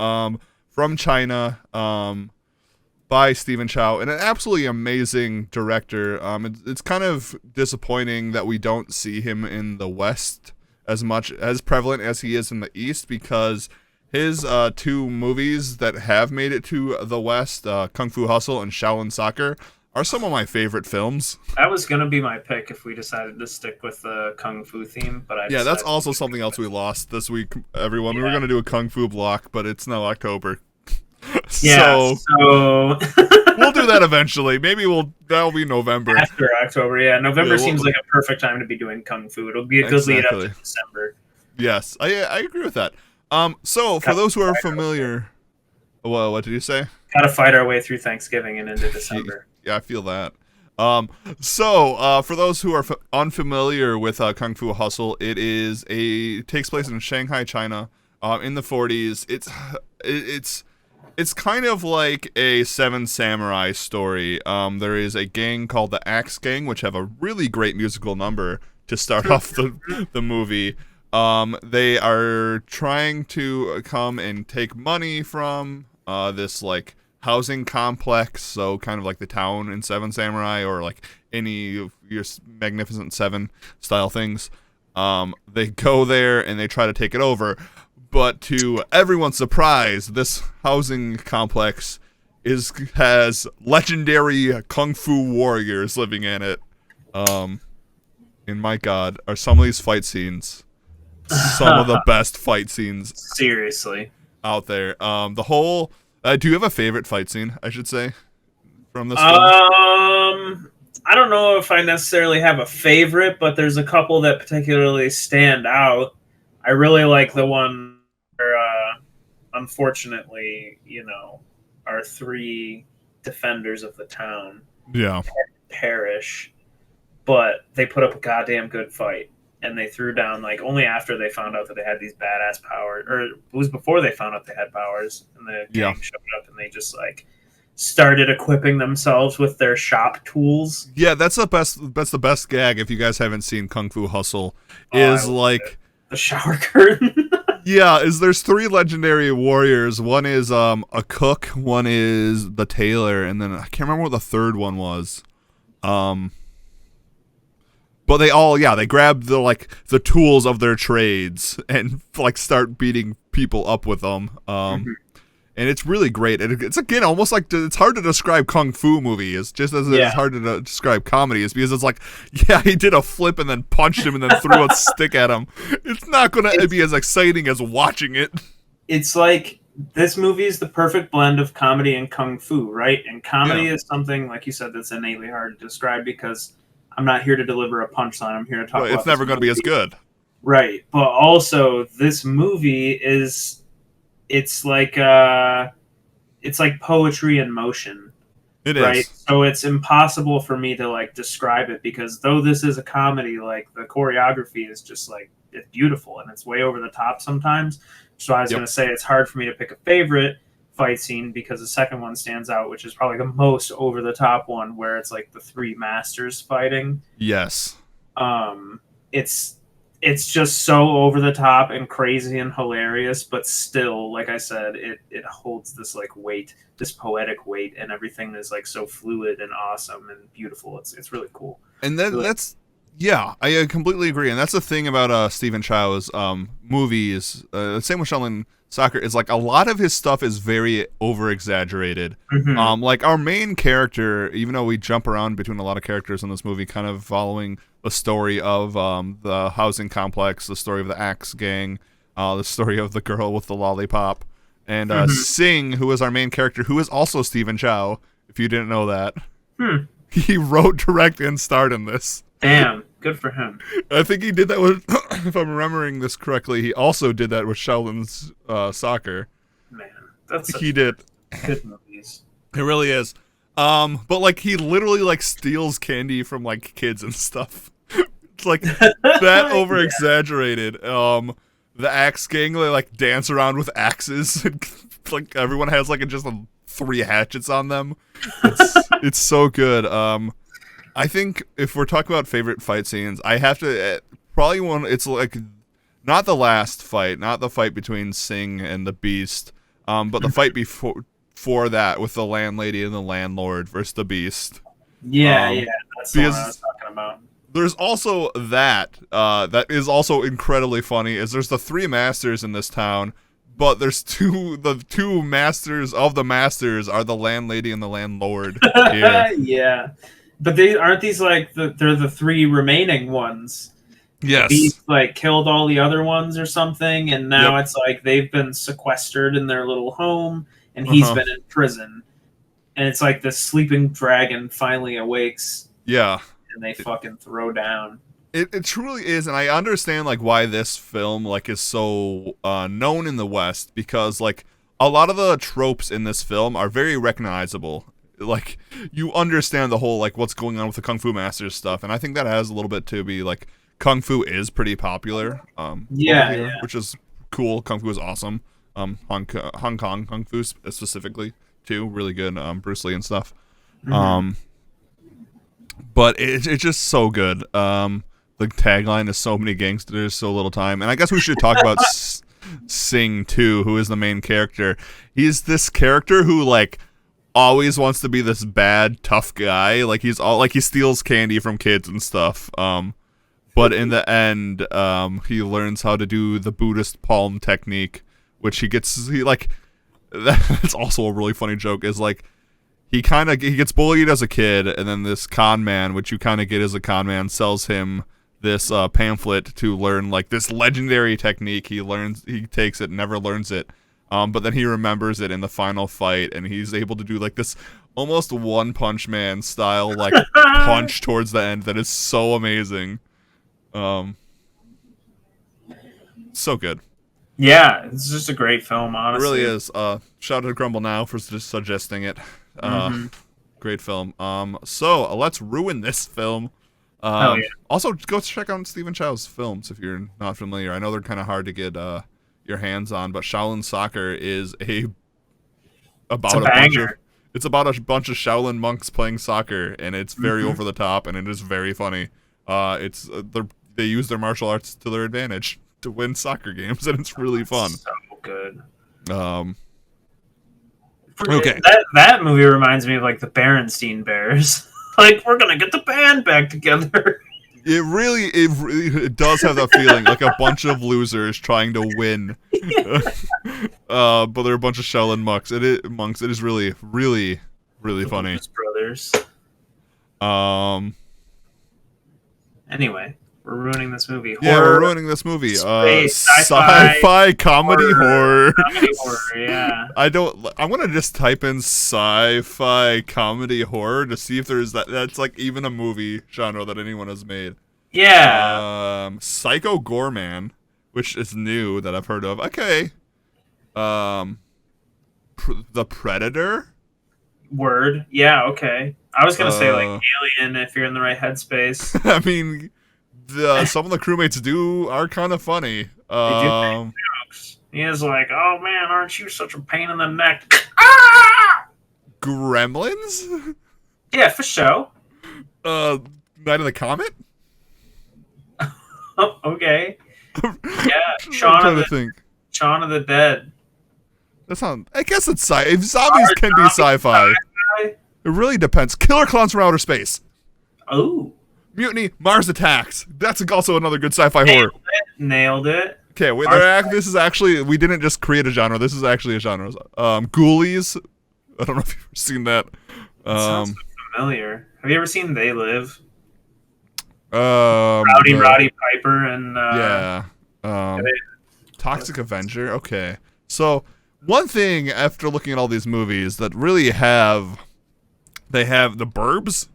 B: from China by Stephen Chow, and an absolutely amazing director. It's kind of disappointing that we don't see him in the West as much as prevalent as he is in the East, because his 2 movies that have made it to the West, Kung Fu Hustle and Shaolin Soccer, are some of my favorite films.
A: That was going to be my pick if we decided to stick with the Kung Fu theme. But
B: yeah, that's also something else we lost this week, everyone. Yeah. We were going to do a Kung Fu block, but it's now October.
A: Yeah, so
B: we'll do that eventually. Maybe that'll be November.
A: After October, yeah. November seems like a perfect time to be doing Kung Fu. It'll be a good lead up to December.
B: Yes, I agree with that. So for those who are familiar... Well, what did you say?
A: Gotta fight our way through Thanksgiving and into December.
B: Yeah, I feel that. So for those who are unfamiliar with Kung Fu Hustle, it takes place in Shanghai, China, in the 40s. It's kind of like a Seven Samurai story. There is a gang called the Axe Gang, which have a really great musical number to start off the movie. They are trying to come and take money from this like housing complex, so kind of like the town in Seven Samurai or like any of your Magnificent Seven style things. They go there and they try to take it over, but to everyone's surprise, this housing complex has legendary kung fu warriors living in it. And my God, are some of these fight scenes some of the best fight scenes
A: seriously
B: out there. The whole do you have a favorite fight scene, I should say, from this
A: film? I don't know if I necessarily have a favorite, but there's a couple that particularly stand out. I really like the one where unfortunately, our 3 defenders of the town perish, but they put up a goddamn good fight. And they threw down, like, only after they found out that they had these badass powers. Or it was before they found out they had powers. And the gang showed up and they just, like, started equipping themselves with their shop tools.
B: Yeah, that's the best gag, if you guys haven't seen Kung Fu Hustle, is, like...
A: The shower curtain.
B: Yeah, there's 3 legendary warriors. One is a cook, one is the tailor, and then I can't remember what the third one was. But they grab the tools of their trades and like start beating people up with them. And it's really great. And it's again almost like it's hard to describe kung fu movie. It's just as it's hard to describe comedy, is because it's like, yeah, he did a flip and then punched him and then threw a stick at him. It's not going to be as exciting as watching it.
A: It's like this movie is the perfect blend of comedy and kung fu, right? And comedy is something, like you said, that's innately hard to describe because I'm not here to deliver a punchline. I'm here to talk about
B: it's never going to be as good.
A: Right. But also, this movie it's like poetry in motion.
B: It
A: right?
B: is.
A: So it's impossible for me to, like, describe it because though this is a comedy, like, the choreography is just, like, it's beautiful and it's way over the top sometimes. So I was going to say it's hard for me to pick a favorite fight scene because the second one stands out, which is probably the most over the top one, where it's like the 3 masters fighting.
B: Yes.
A: It's just so over the top and crazy and hilarious, but still, like I said, it holds this like weight, this poetic weight, and everything is like so fluid and awesome and beautiful. It's really cool.
B: And then Yeah, I completely agree, and that's the thing about Stephen Chow's movies. Same with Shaolin Soccer is like a lot of his stuff is very over exaggerated.
A: Mm-hmm.
B: Like our main character, even though we jump around between a lot of characters in this movie, kind of following the story of the housing complex, the story of the Axe Gang, the story of the girl with the lollipop, and Singh, who is our main character, who is also Stephen Chow. If you didn't know that, he wrote, directed, and starred in this.
A: Damn, good for him.
B: I think he did that with, if I'm remembering this correctly, he also did that with Shaolin Soccer.
A: Man, that's
B: he did.
A: Good movies.
B: It really is. But like he literally like steals candy from like kids and stuff. It's like that over exaggerated. The Axe Gang, they like dance around with axes. And, like everyone has like just 3 hatchets on them. It's so good. I think if we're talking about favorite fight scenes, I have to probably one. It's like not the last fight, not the fight between Singh and the Beast, but the fight before that with the landlady and the landlord versus the Beast.
A: Yeah, that's what I was talking about.
B: There's also that is also incredibly funny. Is there's the 3 masters in this town, but there's the two masters of the masters are the landlady and the landlord.
A: Yeah. But aren't these like they're the 3 remaining ones?
B: Yes.
A: Beast like killed all the other ones or something, and now it's like they've been sequestered in their little home, and he's been in prison. And it's like the sleeping dragon finally awakes.
B: Yeah.
A: And they fucking throw down.
B: It truly is, and I understand like why this film like is so known in the West, because like a lot of the tropes in this film are very recognizable. Like you understand the whole like what's going on with the Kung Fu Masters stuff, and I think that has a little bit to be like Kung Fu is pretty popular. Here, which is cool. Kung Fu is awesome. Hong Kong Kung Fu specifically too, really good. Bruce Lee and stuff. But it's just so good. The tagline is so many gangsters, so little time, and I guess we should talk about Singh too, who is the main character. He's this character who like always wants to be this bad tough guy, like he steals candy from kids and stuff, but in the end he learns how to do the Buddhist palm technique, which that's also a really funny joke, is like he gets bullied as a kid, and then this con man, which you kind of get as a con man, sells him this pamphlet to learn like this legendary technique. He takes it, never learns it. But then he remembers it in the final fight, and he's able to do like this almost One Punch Man style like punch towards the end that is so amazing. So good.
A: Yeah, it's just a great film, honestly.
B: It really is. Shout out to Grumble Now for just suggesting it. Great film. So let's ruin this film. Also, go check out Stephen Chow's films if you're not familiar. I know they're kind of hard to get your hands on, but Shaolin Soccer is about a bunch of Shaolin monks playing soccer, and it's very over the top, and it is very funny. They use their martial arts to their advantage to win soccer games, and it's really fun.
A: So good.
B: Okay.
A: That movie reminds me of like the Berenstein Bears. Like, we're gonna get the band back together.
B: It really does have that feeling, like a bunch of losers trying to win. But they're a bunch of Shaolin monks. It is really, really, really funny.
A: Brothers. Anyway, we're ruining this movie.
B: Yeah, we're ruining this movie. Sci-fi comedy horror.
A: Comedy horror, yeah.
B: I'm gonna just type in sci-fi comedy horror to see if there's that's like even a movie genre that anyone has made.
A: Yeah.
B: Psycho Gorman, which is new that I've heard of. Okay. The Predator.
A: Word. Yeah. Okay. I was gonna say like Alien if you're in the right headspace.
B: I mean, some of the crewmates are kind of funny.
A: They do make jokes. He is like, "Oh man, aren't you such a pain in the neck?" Ah!
B: Gremlins.
A: Yeah, for sure.
B: Night of the Comet.
A: Oh, okay. Yeah,
B: Shaun of
A: the Dead.
B: I guess it's if zombies can be sci-fi. It really depends. Killer Clowns from Outer Space.
A: Oh.
B: Mutiny, Mars Attacks. That's also another good sci-fi horror.
A: Nailed it.
B: Okay, wait, this is actually, we didn't just create a genre. This is actually a genre. Ghoulies. I don't know if you've ever seen that.
A: Sounds so familiar. Have you ever seen They Live?
B: Roddy
A: Piper and
B: Toxic Avenger. Okay, so one thing after looking at all these movies that really they have the Burbs.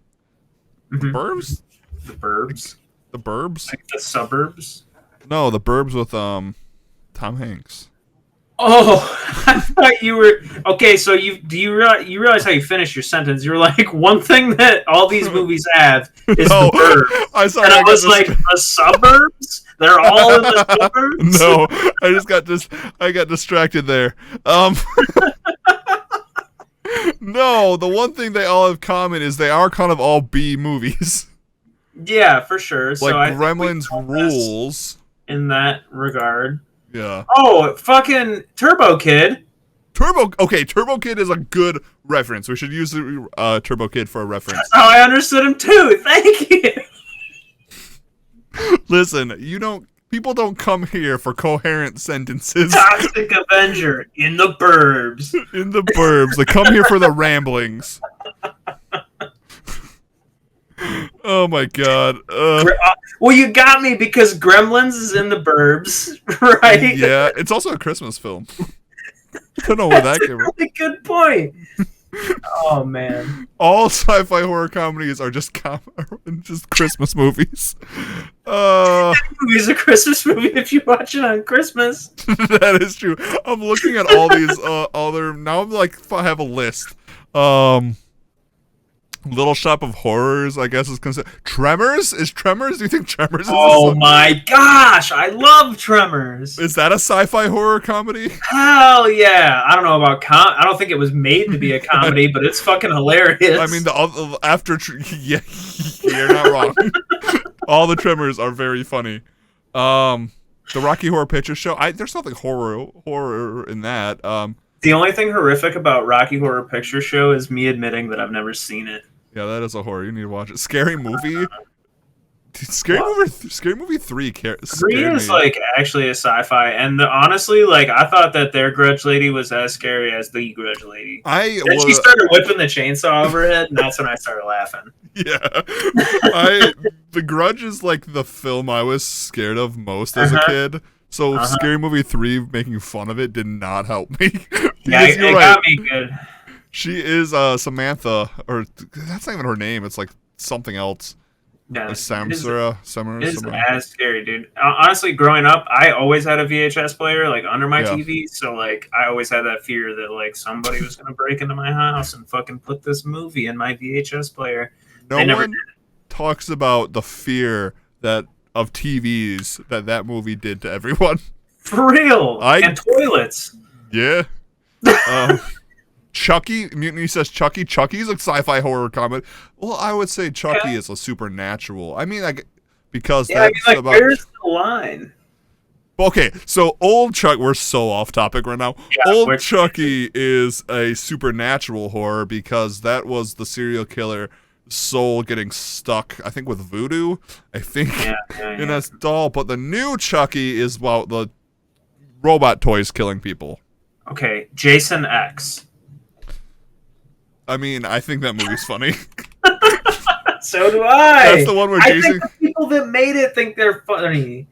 A: Mm-hmm.
B: The Burbs.
A: Like the suburbs.
B: No, the Burbs with Tom Hanks.
A: Oh, I thought you were okay. So you realize how you finished your sentence? You were like, one thing that all these movies have is the Burbs. I was like, the suburbs? They're all in the suburbs?
B: No, I got distracted there. No, the one thing they all have common is they are kind of all B movies.
A: Yeah, for sure.
B: Like
A: so
B: Gremlins rules
A: in that regard.
B: Yeah.
A: Oh, fucking Turbo Kid.
B: Turbo Kid is a good reference. We should use the Turbo Kid for a reference.
A: That's how I understood him too. Thank you.
B: Listen, people don't come here for coherent sentences.
A: Toxic Avenger in the Burbs.
B: In the Burbs. They come here for the ramblings. Oh my god.
A: Well, you got me because Gremlins is in the Burbs, right?
B: Yeah, it's also a Christmas film. I don't know where that came from.
A: Really good point. Oh man.
B: All sci-fi horror comedies are just Christmas movies.
A: Movie's a Christmas movie if you watch it on Christmas.
B: That is true. I'm looking at all these other. Now I'm like, I have a list. Little Shop of Horrors, I guess is considered. Tremors? Is Tremors? Do you think Tremors is?
A: Oh my gosh, I love Tremors.
B: Is that a sci-fi horror comedy?
A: Hell yeah! I don't know about I don't think it was made to be a comedy, but it's fucking hilarious.
B: I mean, yeah, you're not wrong. All the Tremors are very funny. The Rocky Horror Picture Show. There's nothing horror in that.
A: The only thing horrific about Rocky Horror Picture Show is me admitting that I've never seen it.
B: Yeah, that is a horror. You need to watch it. Scary Movie. Scary Movie 3.
A: 3 is like actually a sci-fi, and honestly, like I thought that their Grudge Lady was as scary as the Grudge Lady. Then she started whipping the chainsaw over her head, and that's when I started laughing.
B: Yeah, The Grudge is like the film I was scared of most as a kid. So Scary Movie 3 making fun of it did not help me.
A: Yeah, it got me good.
B: She is Samantha, or that's not even her name. It's like something else.
A: Yeah,
B: Samsara.
A: It is as scary, dude. Honestly, growing up, I always had a VHS player like under my TV, so like I always had that fear that like somebody was gonna break into my house and fucking put this movie in my VHS player.
B: No one talks about the fear of TVs that movie did to everyone.
A: For real. And toilets.
B: Yeah. Chucky, Mutiny says Chucky. Chucky's a sci-fi horror comedy. Well, I would say Chucky is a supernatural. I mean, because that's
A: like, where's the line?
B: Okay, so old Chuck, we're so off topic right now. Yeah, old Chucky is a supernatural horror because that was the serial killer soul getting stuck, I think, with voodoo. I think in a doll. But the new Chucky is about the robot toys killing people.
A: Okay, Jason X.
B: I mean, I think that movie's funny.
A: So do I.
B: That's the one where Jason.
A: I think the people that made it think they're funny.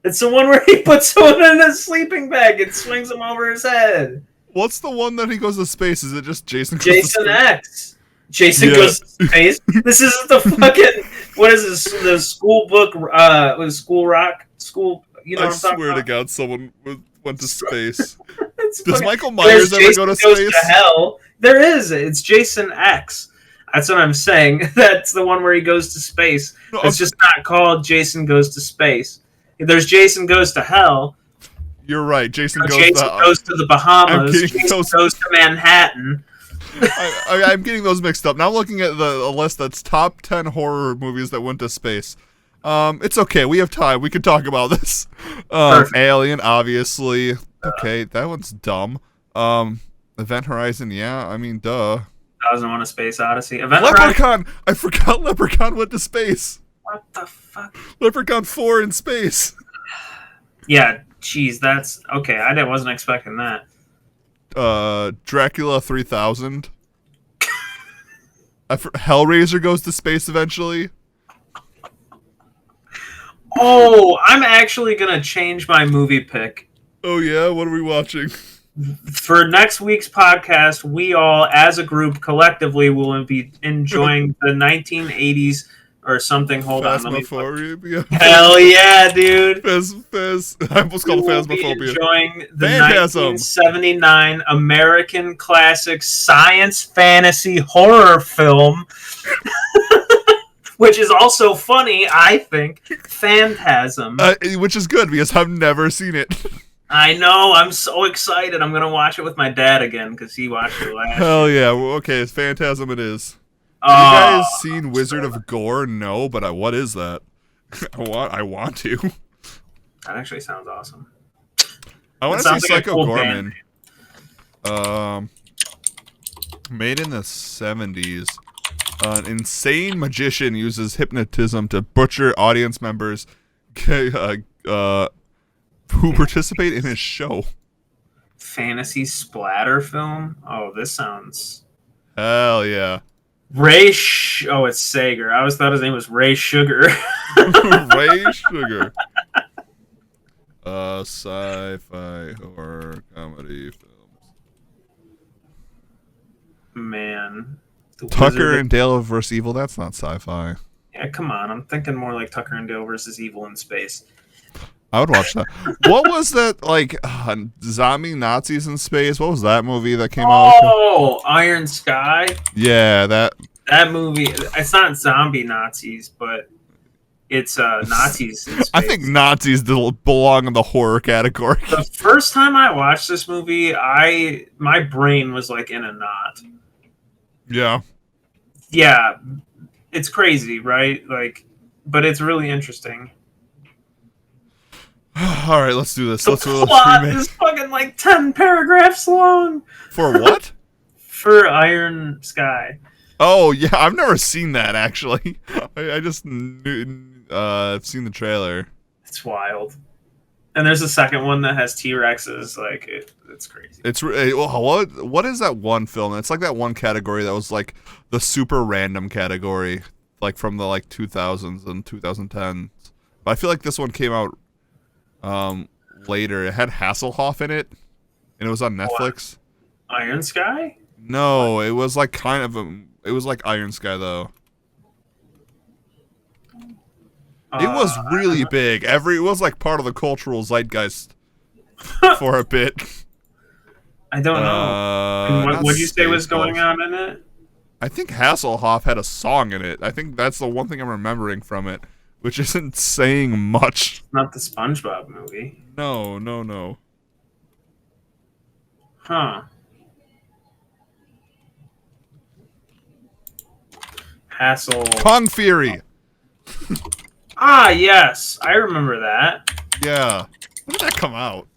A: It's the one where he puts someone in a sleeping bag and swings him over his head.
B: What's the one that he goes to space? Is it just Jason?
A: Jason X. Jason goes to space. This isn't the fucking. What is this? The school book? Was School Rock? School. You know. I
B: swear to God, someone went to space. Does Michael Myers ever go to space?
A: To hell. There is. It's Jason X. That's what I'm saying. That's the one where he goes to space. No, it's just not called Jason Goes to Space. There's Jason Goes to Hell.
B: You're right. Jason goes
A: to the Bahamas. Jason goes to Manhattan.
B: I'm getting those mixed up. Now I'm looking at a list that's top 10 horror movies that went to space. It's okay. We have time. We can talk about this. Alien, obviously. Okay, that one's dumb. Event Horizon, yeah. I mean, duh.
A: 2001: A Space Odyssey. Event
B: Leprechaun! I forgot Leprechaun went to space.
A: What the fuck?
B: Leprechaun 4 in space.
A: Yeah, geez, that's... Okay, I wasn't expecting that.
B: Dracula 3000. Hellraiser goes to space eventually.
A: Oh, I'm actually going to change my movie pick.
B: Oh, yeah? What are we watching?
A: For next week's podcast, we all, as a group, collectively, will be enjoying the 1980s or something. Hold on.
B: Phasmophobia.
A: Hell yeah, dude.
B: I almost called Phasmophobia.
A: Enjoying the 1979 American classic science fantasy horror film, which is also funny, I think, Phantasm.
B: Which is good because I've never seen it.
A: I know. I'm so excited. I'm going to watch it with my dad again because he watched it last year.
B: Hell yeah. Well, okay, it's Phantasm it is. Have you guys seen Wizard of Gore? No, but what is that? I want to.
A: That actually sounds awesome.
B: I want to see Psycho Gorman. Made in the 70s. An insane magician uses hypnotism to butcher audience members who participate in his show.
A: Fantasy splatter film? Oh, this sounds...
B: Hell yeah.
A: Oh, it's Sager. I always thought his name was Ray Sugar.
B: Ray Sugar. Sci-fi horror comedy films.
A: Man.
B: Tucker and Dale vs. Evil, that's not sci-fi.
A: Yeah, come on. I'm thinking more like Tucker and Dale vs. Evil in space.
B: I would watch that. What was that, like, zombie Nazis in space? What was that movie that came out?
A: Oh, Iron Sky?
B: Yeah, that
A: movie. It's not zombie Nazis, but it's Nazis in space.
B: I think Nazis belong in the horror category.
A: The first time I watched this movie, my brain was like in a knot.
B: Yeah.
A: Yeah. It's crazy, right? Like, but it's really interesting.
B: All right, let's do this.
A: The plot is fucking like 10 paragraphs long.
B: For what?
A: For Iron Sky.
B: Oh, yeah, I've never seen that, actually. I just I've seen the trailer.
A: It's wild. And there's a second one that has T-Rexes. Like, it's crazy.
B: It's what is that one film? It's like that one category that was like the super random category, like from the like 2000s and 2010s. But I feel like this one came out later. It had Hasselhoff in it, and it was on Netflix.
A: What? Iron Sky?
B: No, it was like it was like Iron Sky though. It was really big. It was like part of the cultural zeitgeist for a bit.
A: I don't know. What did you say was going on in it?
B: I think Hasselhoff had a song in it. I think that's the one thing I'm remembering from it, which isn't saying much.
A: Not the SpongeBob movie.
B: No.
A: Huh.
B: Kong Fury.
A: Ah, yes. I remember that.
B: Yeah. When did that come out?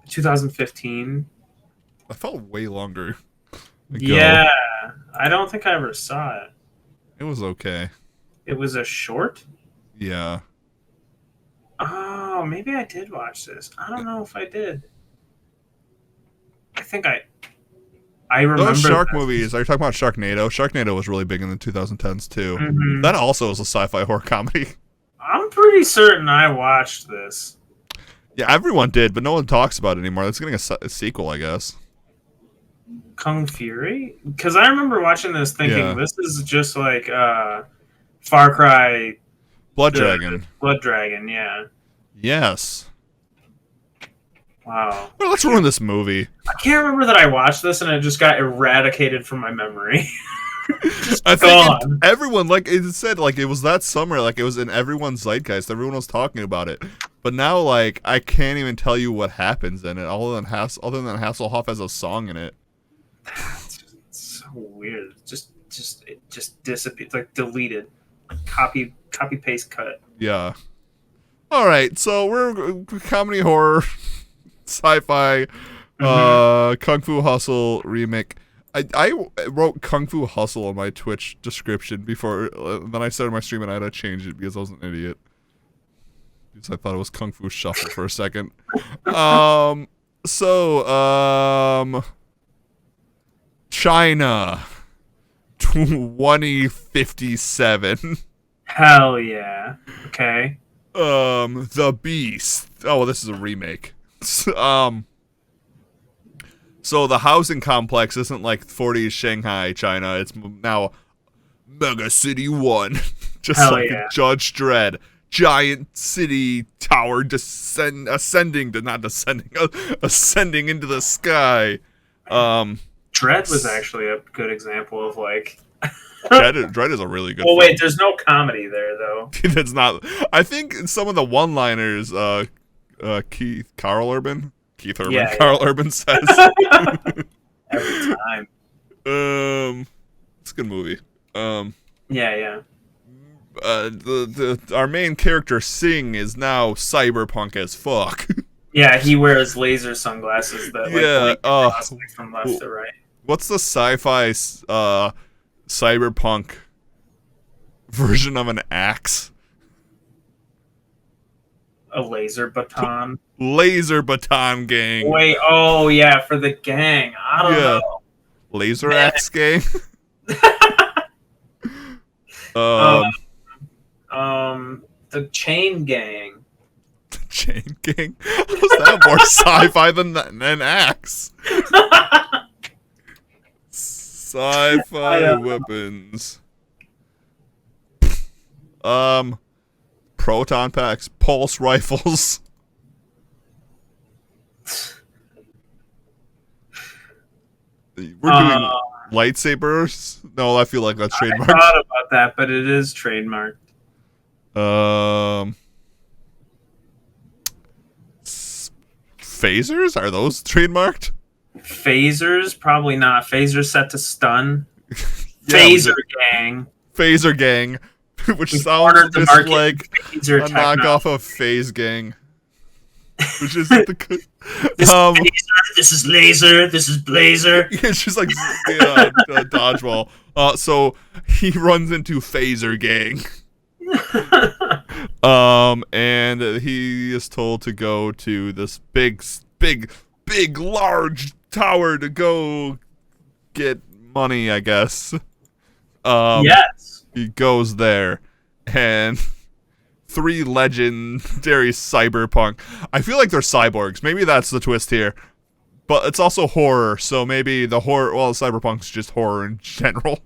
A: 2015.
B: I felt way longer ago.
A: Yeah. I don't think I ever saw it.
B: It was okay.
A: It was a short?
B: Yeah.
A: Oh, maybe I did watch this. I don't know if I did. I think I remember
B: those shark movies. Are you talking about Sharknado? Sharknado was really big in the 2010s too. Mm-hmm. That also is a sci-fi horror comedy.
A: I'm pretty certain I watched this.
B: Yeah, everyone did, but no one talks about it anymore. It's getting a sequel, I guess.
A: Kung Fury? Because I remember watching this thinking this is just like Far Cry.
B: Blood Dragon.
A: Blood Dragon, yeah.
B: Yes.
A: Wow.
B: Well, let's ruin this movie.
A: I can't remember that I watched this and it just got eradicated from my memory.
B: I think everyone, like it said, like it was that summer, like it was in everyone's zeitgeist. Everyone was talking about it. But now, like, I can't even tell you what happens in it, other than Hasselhoff has a song in it.
A: It's so weird. It just disappeared, like deleted, copy paste cut.
B: Yeah. All right, so we're comedy horror. Sci-fi, Kung Fu Hustle remake. I wrote Kung Fu Hustle on my Twitch description before. Then I started my stream and I had to change it because I was an idiot. Because I thought it was Kung Fu Shuffle for a second. China 2057.
A: Hell yeah. Okay.
B: The Beast. Oh, this is a remake. So the housing complex isn't like 40s Shanghai, China. It's now Mega City 1. Just
A: Hell
B: like
A: yeah.
B: Judge Dredd. Giant city tower ascending into the sky.
A: Dredd was actually a good example of like.
B: Dredd is a really good.
A: Well, wait, there's no comedy there though.
B: That's not. I think some of the one-liners. Keith Urban,
A: Yeah,
B: Carl Urban says.
A: Every time.
B: It's a good movie.
A: Yeah.
B: Our main character Singh is now cyberpunk as fuck.
A: Yeah, he wears laser sunglasses that blink from left to right.
B: What's the sci-fi cyberpunk version of an axe?
A: A laser baton.
B: Laser baton gang.
A: Wait, oh yeah, for the gang. I don't know.
B: Laser axe gang.
A: The chain gang.
B: The chain gang? How's that more sci-fi than an axe? Sci-fi weapons. Proton packs, pulse rifles. We're doing lightsabers? No, I feel like that's trademarked.
A: I thought about that, but it is trademarked.
B: Phasers? Are those trademarked?
A: Phasers? Probably not. Phasers set to stun.
B: Yeah,
A: Phaser gang.
B: Phaser gang. Which sounds just like a knockoff of Phase Gang. Which is the good.
A: This is laser. This is blazer.
B: It's just like dodgeball. So he runs into Phaser Gang. And he is told to go to this big, large tower to go get money, I guess.
A: Yes.
B: He goes there, and 3 legendary cyberpunk. I feel like they're cyborgs. Maybe that's the twist here. But it's also horror, so maybe the horror... Well, cyberpunk's just horror in general.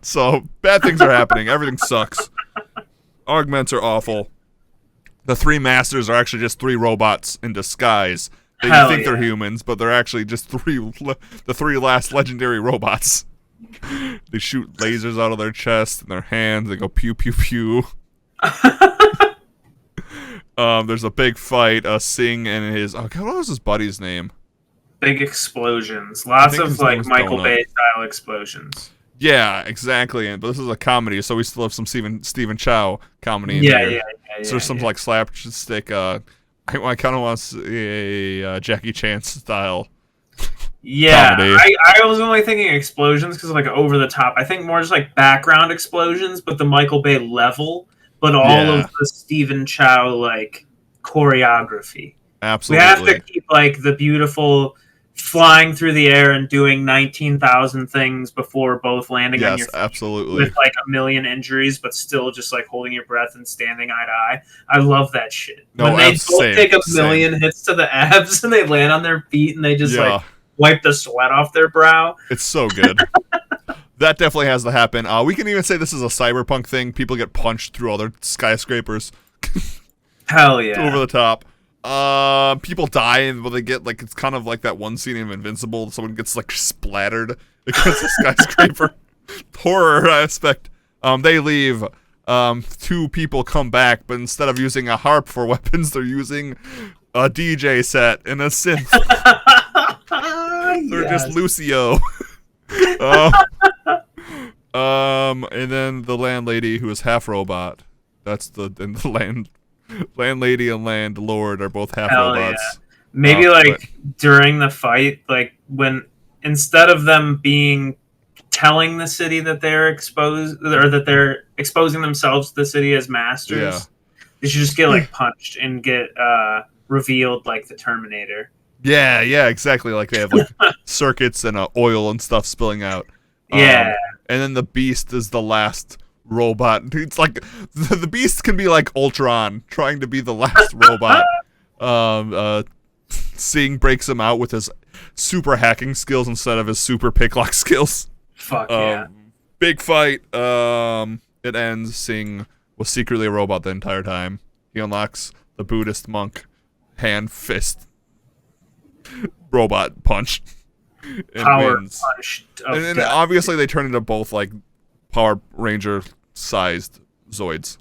B: So, bad things are happening. Everything sucks. Augments are awful. The 3 masters are actually just 3 robots in disguise. They think they're humans, but they're actually just the 3 last legendary robots. They shoot lasers out of their chest and their hands. They go pew pew pew. There's a big fight. Singh and his what was his buddy's name?
A: Big explosions. Lots of like Michael Bay style explosions.
B: Yeah, exactly. But this is a comedy, so we still have some Stephen Chow comedy.
A: Yeah.
B: So there's some like slapstick. I kind of want to see a Jackie Chan style.
A: Yeah, I was only thinking explosions because like over the top. I think more just like background explosions, but the Michael Bay level, but all of the Stephen Chow like choreography.
B: Absolutely,
A: we have to keep like the beautiful flying through the air and doing 19,000 things before both landing on your feet
B: absolutely
A: with like a million injuries, but still just like holding your breath and standing eye to eye. I love that shit. When they both take a million hits to the abs and they land on their feet and they just like wipe the sweat off their brow.
B: It's so good. That definitely has to happen. We can even say this is a cyberpunk thing. People get punched through all their skyscrapers.
A: Hell yeah.
B: Over the top. People die and they get like, it's kind of like that one scene in Invincible. Someone gets like splattered against a skyscraper. Horror aspect. They leave. 2 people come back, but instead of using a harp for weapons, they're using a DJ set and a synth. They're just Lucio. And then the landlady who is half robot. That's the landlady and landlord are both half robots.
A: Yeah. Maybe during the fight, like when instead of them telling the city that they're exposed, or that they're exposing themselves to the city as masters, they should just get like punched and get revealed like the Terminator.
B: Yeah, exactly. Like they have like circuits and oil and stuff spilling out.
A: Yeah.
B: And then the Beast is the last robot. It's like the Beast can be like Ultron trying to be the last robot. Sing breaks him out with his super hacking skills instead of his super picklock skills.
A: Fuck yeah.
B: Big fight. It ends. Sing was secretly a robot the entire time. He unlocks the Buddhist monk hand fist robot punch. And
A: Power
B: wins.
A: punch.
B: And then obviously they turn into both like Power Ranger sized Zoids.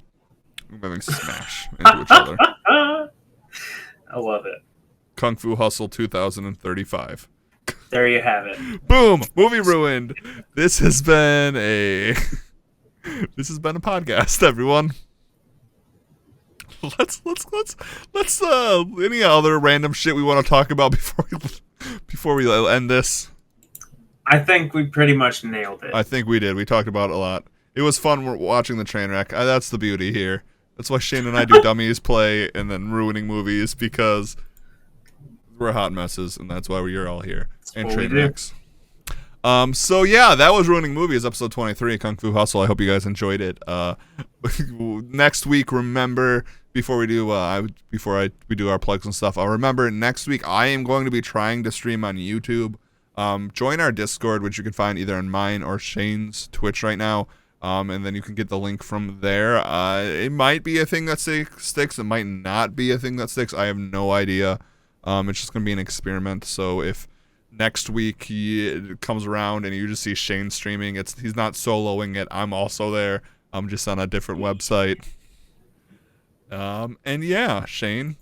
B: And then they smash into each other.
A: I love it.
B: Kung Fu Hustle 2035.
A: There you have it.
B: Boom! Movie ruined. This has been a podcast, everyone. Let's any other random shit we want to talk about before we end this?
A: I think we pretty much nailed it.
B: I think we did. We talked about it a lot. It was fun watching the train wreck. That's the beauty here. That's why Shane and I do dummies play and then ruining movies, because we're hot messes, and that's why we're all here. And train wrecks. So yeah, that was Ruining Movies, episode 23, Kung Fu Hustle. I hope you guys enjoyed it. Next week, remember, before we do our plugs and stuff, remember next week I am going to be trying to stream on YouTube. Join our Discord, which you can find either on mine or Shane's Twitch right now. And then you can get the link from there. It might be a thing that sticks. It might not be a thing that sticks. I have no idea. It's just going to be an experiment. So if next week it comes around and you just see Shane streaming, he's not soloing it. I'm also there. I'm just on a different website. And yeah, Shane,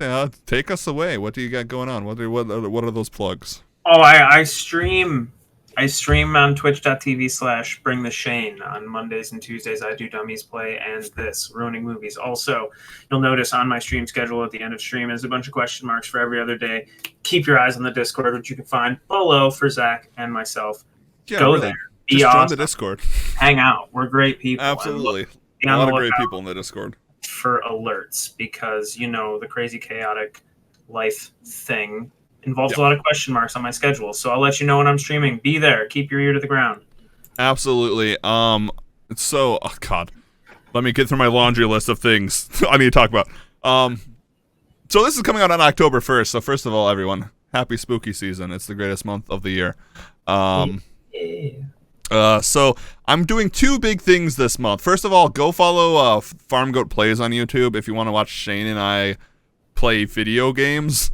B: take us away. What do you got going on? What are those plugs?
A: Oh, I stream on twitch.tv/bringtheshane on Mondays and Tuesdays. I do Dummies Play and this, Ruining Movies. Also, you'll notice on my stream schedule at the end of stream is a bunch of question marks for every other day. Keep your eyes on the Discord, which you can find below for Zach and myself.
B: Yeah,
A: Go
B: really.
A: there.
B: Just
A: Be
B: join
A: awesome.
B: the Discord.
A: Hang out. We're great people.
B: Absolutely. A lot of great people in the Discord.
A: For alerts, because, the crazy chaotic life thing involves a lot of question marks on my schedule, so I'll let you know when I'm streaming. Be there. Keep your ear to the ground.
B: Absolutely. So, oh God, let me get through my laundry list of things I need to talk about. So this is coming out on October 1st. So first of all, everyone, happy spooky season. It's the greatest month of the year. So I'm doing two big things this month. First of all, go follow Farm Goat Plays on YouTube if you want to watch Shane and I play video games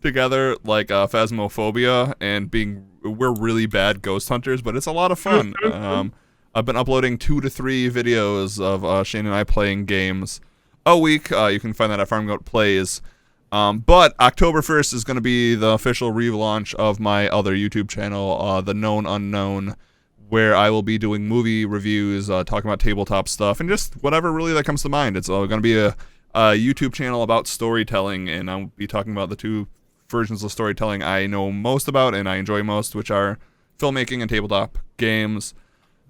B: together, like Phasmophobia, and we're really bad ghost hunters, but it's a lot of fun. I've been uploading 2 to 3 videos of Shane and I playing games a week. You can find that at Farm Goat Plays. But October 1st is going to be the official relaunch of my other YouTube channel, The Known Unknown, where I will be doing movie reviews, talking about tabletop stuff, and just whatever really that comes to mind. It's going to be a YouTube channel about storytelling, and I'll be talking about the 2 versions of storytelling I know most about and I enjoy most, which are filmmaking and tabletop games.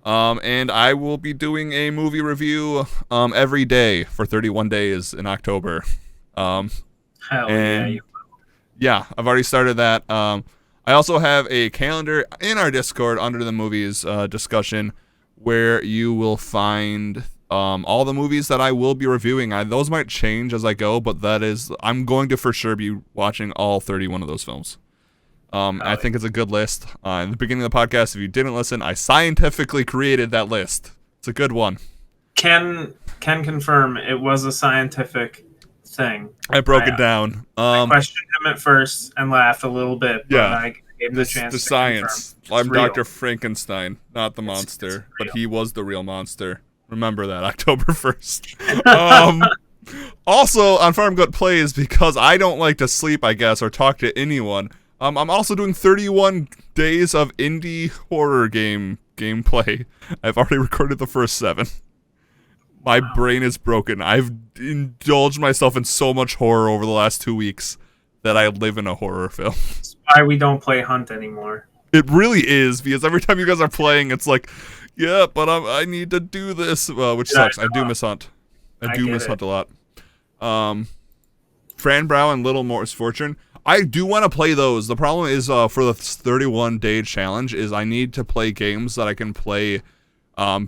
B: And I will be doing a movie review every day for 31 days in October.
A: Hell yeah, you will.
B: Yeah, I've already started that. I also have a calendar in our Discord under the movies discussion where you will find all the movies that I will be reviewing. Those might change as I go, but I'm going to for sure be watching all 31 of those films. I think it's a good list. In the beginning of the podcast, if you didn't listen, I scientifically created that list. It's a good one.
A: Can confirm it was a scientific thing.
B: I broke it down.
A: I questioned him at first and laughed a little bit, but I gave him the chance to
B: science. I'm
A: real.
B: Dr. Frankenstein, not the monster, but he was the real monster. Remember that, October 1st. Also, on Farm Goat Plays, because I don't like to sleep, I guess, or talk to anyone, I'm also doing 31 days of indie horror gameplay. I've already recorded the first 7. My brain is broken. I've indulged myself in so much horror over the last 2 weeks that I live in a horror film.
A: That's why we don't play Hunt anymore.
B: It really is, because every time you guys are playing, it's like, yeah, but I need to do this, which sucks. I do miss Hunt. I do miss Hunt a lot. Fran Brow and Little Misfortune. I do want to play those. The problem is for the 31-day challenge is I need to play games that I can play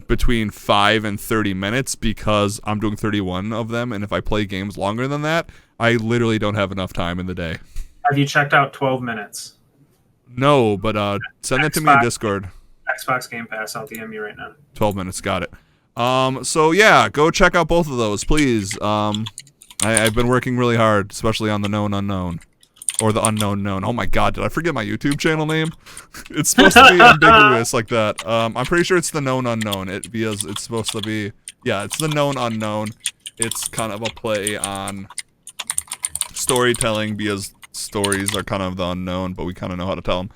B: between 5 and 30 minutes because I'm doing 31 of them, and if I play games longer than that, I literally don't have enough time in the day.
A: Have you checked out 12 minutes?
B: No, but send it to me in Discord.
A: Xbox Game Pass, I'll DM you right now.
B: 12 minutes, got it. So yeah, go check out both of those, please. I've been working really hard, especially on the known unknown. Or the unknown known. Oh my god, did I forget my YouTube channel name? It's supposed to be ambiguous like that. I'm pretty sure it's the known unknown. Because it's supposed to be... Yeah, it's the known unknown. It's kind of a play on storytelling because stories are kind of the unknown, but we kind of know how to tell them.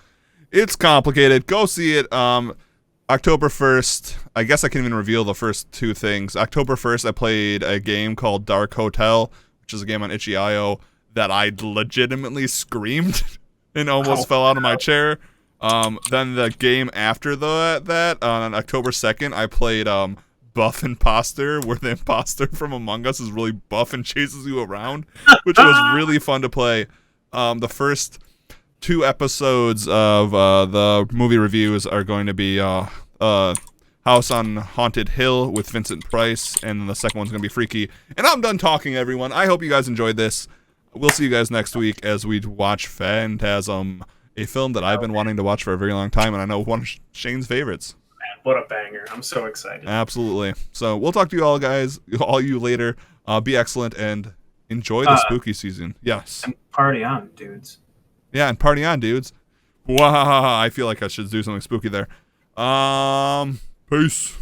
B: It's complicated. Go see it. October 1st, I guess I can even reveal the first two things. October 1st, I played a game called Dark Hotel, which is a game on itch.io that I legitimately screamed and almost fell out of my chair. Then the game after that, on October 2nd, I played Buff Imposter, where the imposter from Among Us is really buff and chases you around, which was really fun to play. The first 2 episodes of the movie reviews are going to be House on Haunted Hill with Vincent Price, and then the second one's going to be Freaky. And I'm done talking, everyone. I hope you guys enjoyed this. We'll see you guys next week as we watch Phantasm, a film that I've been wanting to watch for a very long time, and I know one of Shane's favorites.
A: Man, what a banger. I'm so excited.
B: Absolutely. So we'll talk to you all, guys, all you later. Be excellent and enjoy the spooky season. Yes.
A: And party on, dudes.
B: Yeah, and party on, dudes. Wow, I feel like I should do something spooky there. Peace.